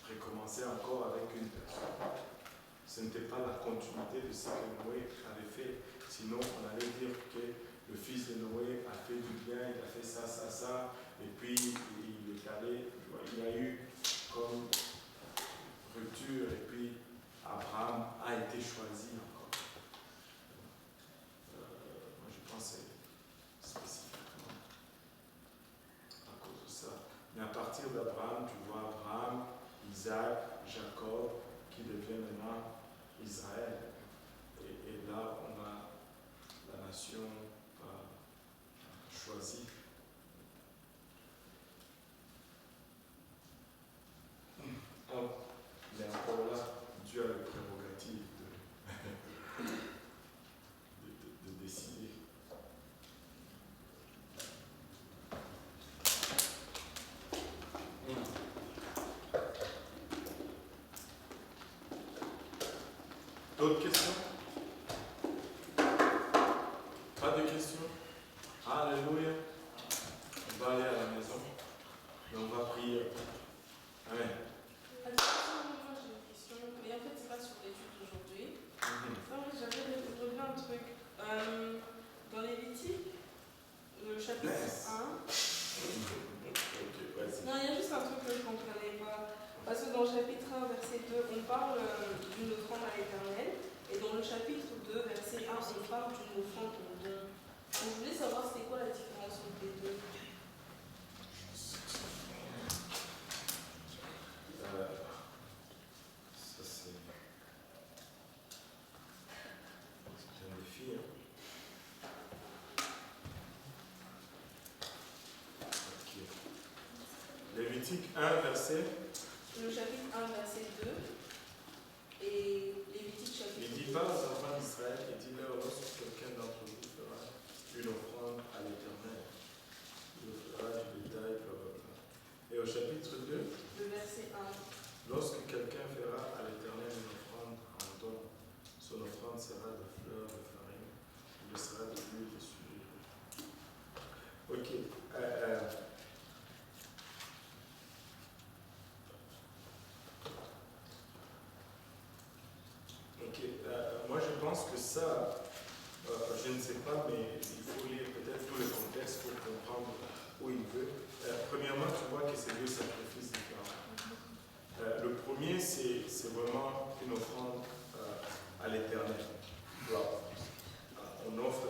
recommencer encore avec une personne. Ce n'était pas la continuité de ce que Noé avait fait. Sinon, on allait dire que le fils de Noé a fait du bien, il a fait ça, ça, ça, et puis il est allé, il y a eu comme rupture, et puis Abraham a été choisi encore. Moi, je pense que c'est spécifiquement à cause de ça. Mais à partir d'Abraham, tu vois Abraham, Isaac, Jacob, qui devient maintenant Israël. Et là, on a la nation choisie. Mais encore là, Dieu a le prérogative de décider. D'autres questions? Pas de questions? Alléluia. On va aller à la maison et on va prier. Amen. Moi j'ai une question, mais en fait c'est pas sur l'étude d'aujourd'hui. J'avais relevé un truc. Dans les Lévitique, le chapitre 1. Ok, vas-y. Non, il y a juste un truc que je ne comprenais pas. Parce que dans le chapitre 1, verset 2, on parle d'une offrande à l'Éternel. Et dans le chapitre 2, verset 1, on parle d'une offrande au don. Donc je voulais savoir c'était quoi la différence entre les deux. Ça c'est un défi. Lévitique 1, verset. Le chapitre 1, verset 2. Et Lévitique chapitre 2. Il dit pas aux enfants d'Israël, il dit leur lorsque quelqu'un d'entre vous fera une offrande à l'Éternel. Il fera du détail, blablabla. Et au chapitre 2, le verset 1. Lorsque quelqu'un fera à l'Éternel une offrande en don, son offrande sera de fleurs de farine, il sera de l'huile de suie. Ok. Moi je pense que ça, je ne sais pas, mais il faut lire peut-être tout le contexte pour comprendre où il veut. Premièrement, tu vois que c'est deux sacrifices différents. Le premier, c'est vraiment une offrande à l'Éternel. Quand on offre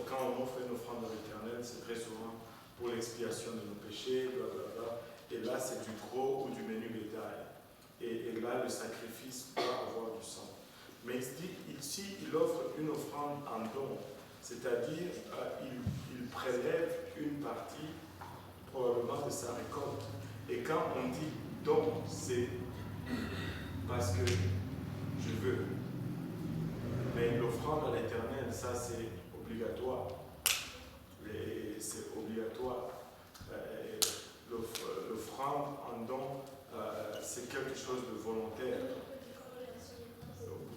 une offrande à l'Éternel, c'est très souvent pour l'expiation de nos péchés, blablabla. Et là, c'est du gros ou du menu bétail. Et là, le sacrifice doit avoir du sang. Mais ici, il offre une offrande en don, c'est-à-dire il prélève une partie probablement de sa récolte. Et quand on dit don, c'est parce que je veux. Mais l'offrande à l'Éternel, ça c'est obligatoire. C'est obligatoire. L'offrande en don, c'est quelque chose de volontaire.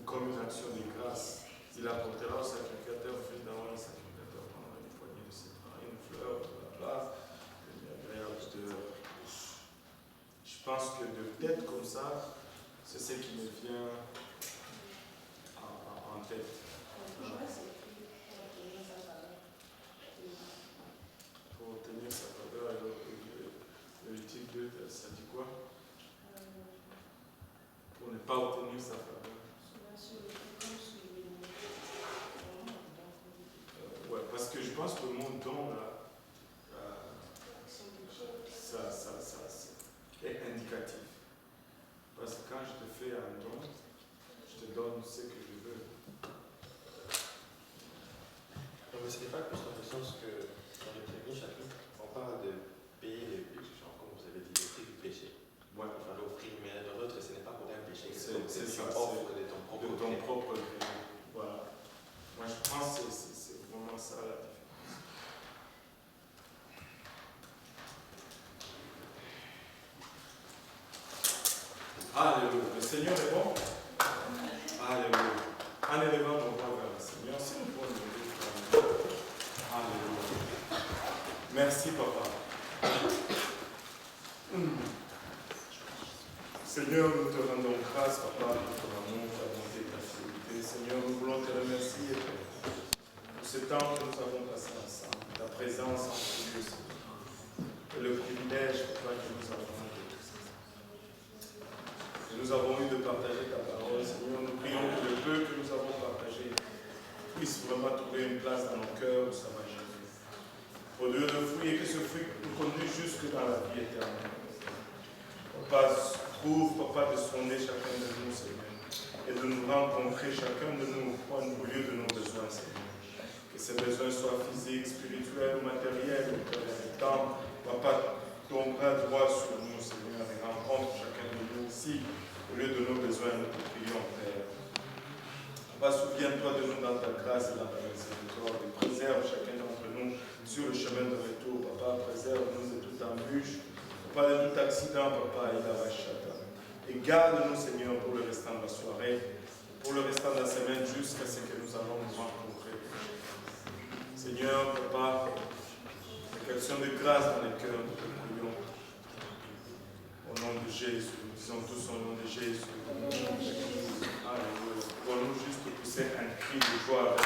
Comme une action de grâce. Il apportera au sacrificateur fruit d'arôme, le sacrificateur prendra une poignée de citron, une fleur, blablabla, une agréable odeur. Je pense que de tête comme ça, c'est ce qui me vient en tête. Pour obtenir sa faveur, le type 2, ça dit quoi? Pour ne pas obtenir sa faveur. Ouais, parce que je pense que le mot don là, ça est indicatif. Parce que quand je te fais un don, je te donne ce que je veux. Non, mais ce n'est pas plus dans le sens que dans le premier chapitre, on parle de payer les péchés, comme vous avez dit, le prix du péché. Ouais. Il fallait offrir, mais dans l'autre, ce n'est pas pour un péché. C'est ça, offre de ton propre gré. Voilà. Moi, je pense que c'est vraiment ça la différence. Alléluia. Le Seigneur est bon. Alléluia. En élevant nos voix vers le Seigneur, si nous pouvons nous lever. Alléluia. Merci, Papa. Seigneur, nous te rendons grâce, Papa, pour ton amour, ta bonté, ta fidélité. Seigneur, nous voulons te remercier pour ce temps que nous avons passé ensemble, ta présence en nous, et le privilège, Papa, que nous avons eu. Nous avons eu de partager ta parole, Seigneur. Nous prions que le peu que nous avons partagé puisse vraiment trouver une place dans nos cœurs où ça va gérer. Produire le fruit et que ce fruit nous conduise jusque dans la vie éternelle. Papa, trouve, Papa, de sonder chacun de nous, Seigneur, et de nous rencontrer chacun de nous au lieu de nos besoins, Seigneur. Que ces besoins soient physiques, spirituels ou matériels, au travers du temps. Papa, ton bras droit sur nous, Seigneur, et rencontre chacun de nous ici, au lieu de nos besoins, nous te prions, Père. Papa, souviens-toi de nous dans ta grâce et dans ta miséricorde, et préserve chacun d'entre nous sur le chemin de retour. Papa, préserve-nous de toute embûche, pas de tout accident, Papa, et garde-nous, Seigneur, pour le restant de la soirée, pour le restant de la semaine, jusqu'à ce que nous allons nous rencontrer. Seigneur, Papa, avec action de grâce dans les cœurs, nous te prions. Au nom de Jésus, nous disons tous au nom de Jésus. Alléluia. Pour-nous juste pousser un cri de joie.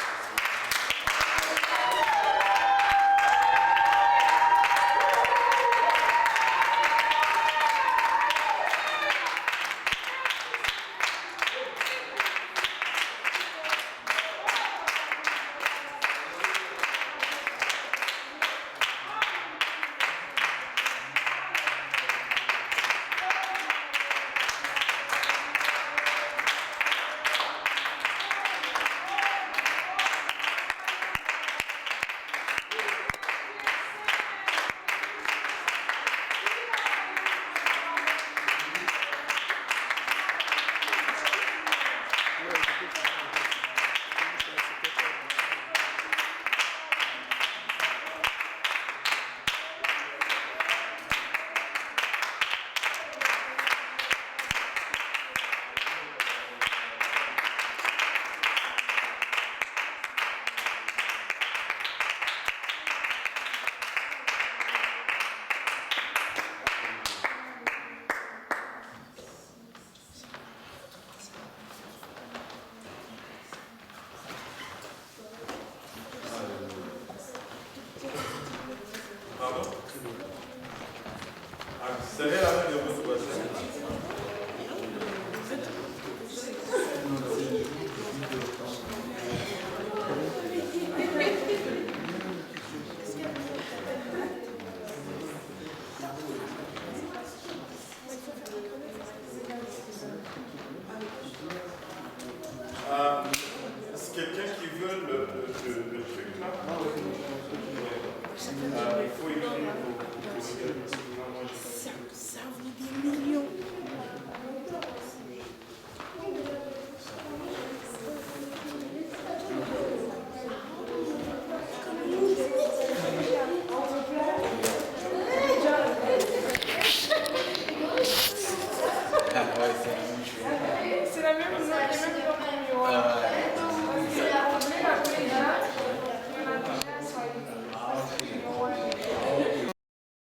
Serrez la main de votre voisin. Est-ce quelqu'un qui veut le truc là? Il faut écrire pour parce que sinon, moi, Ça vaut des millions. Ah ouais, c'est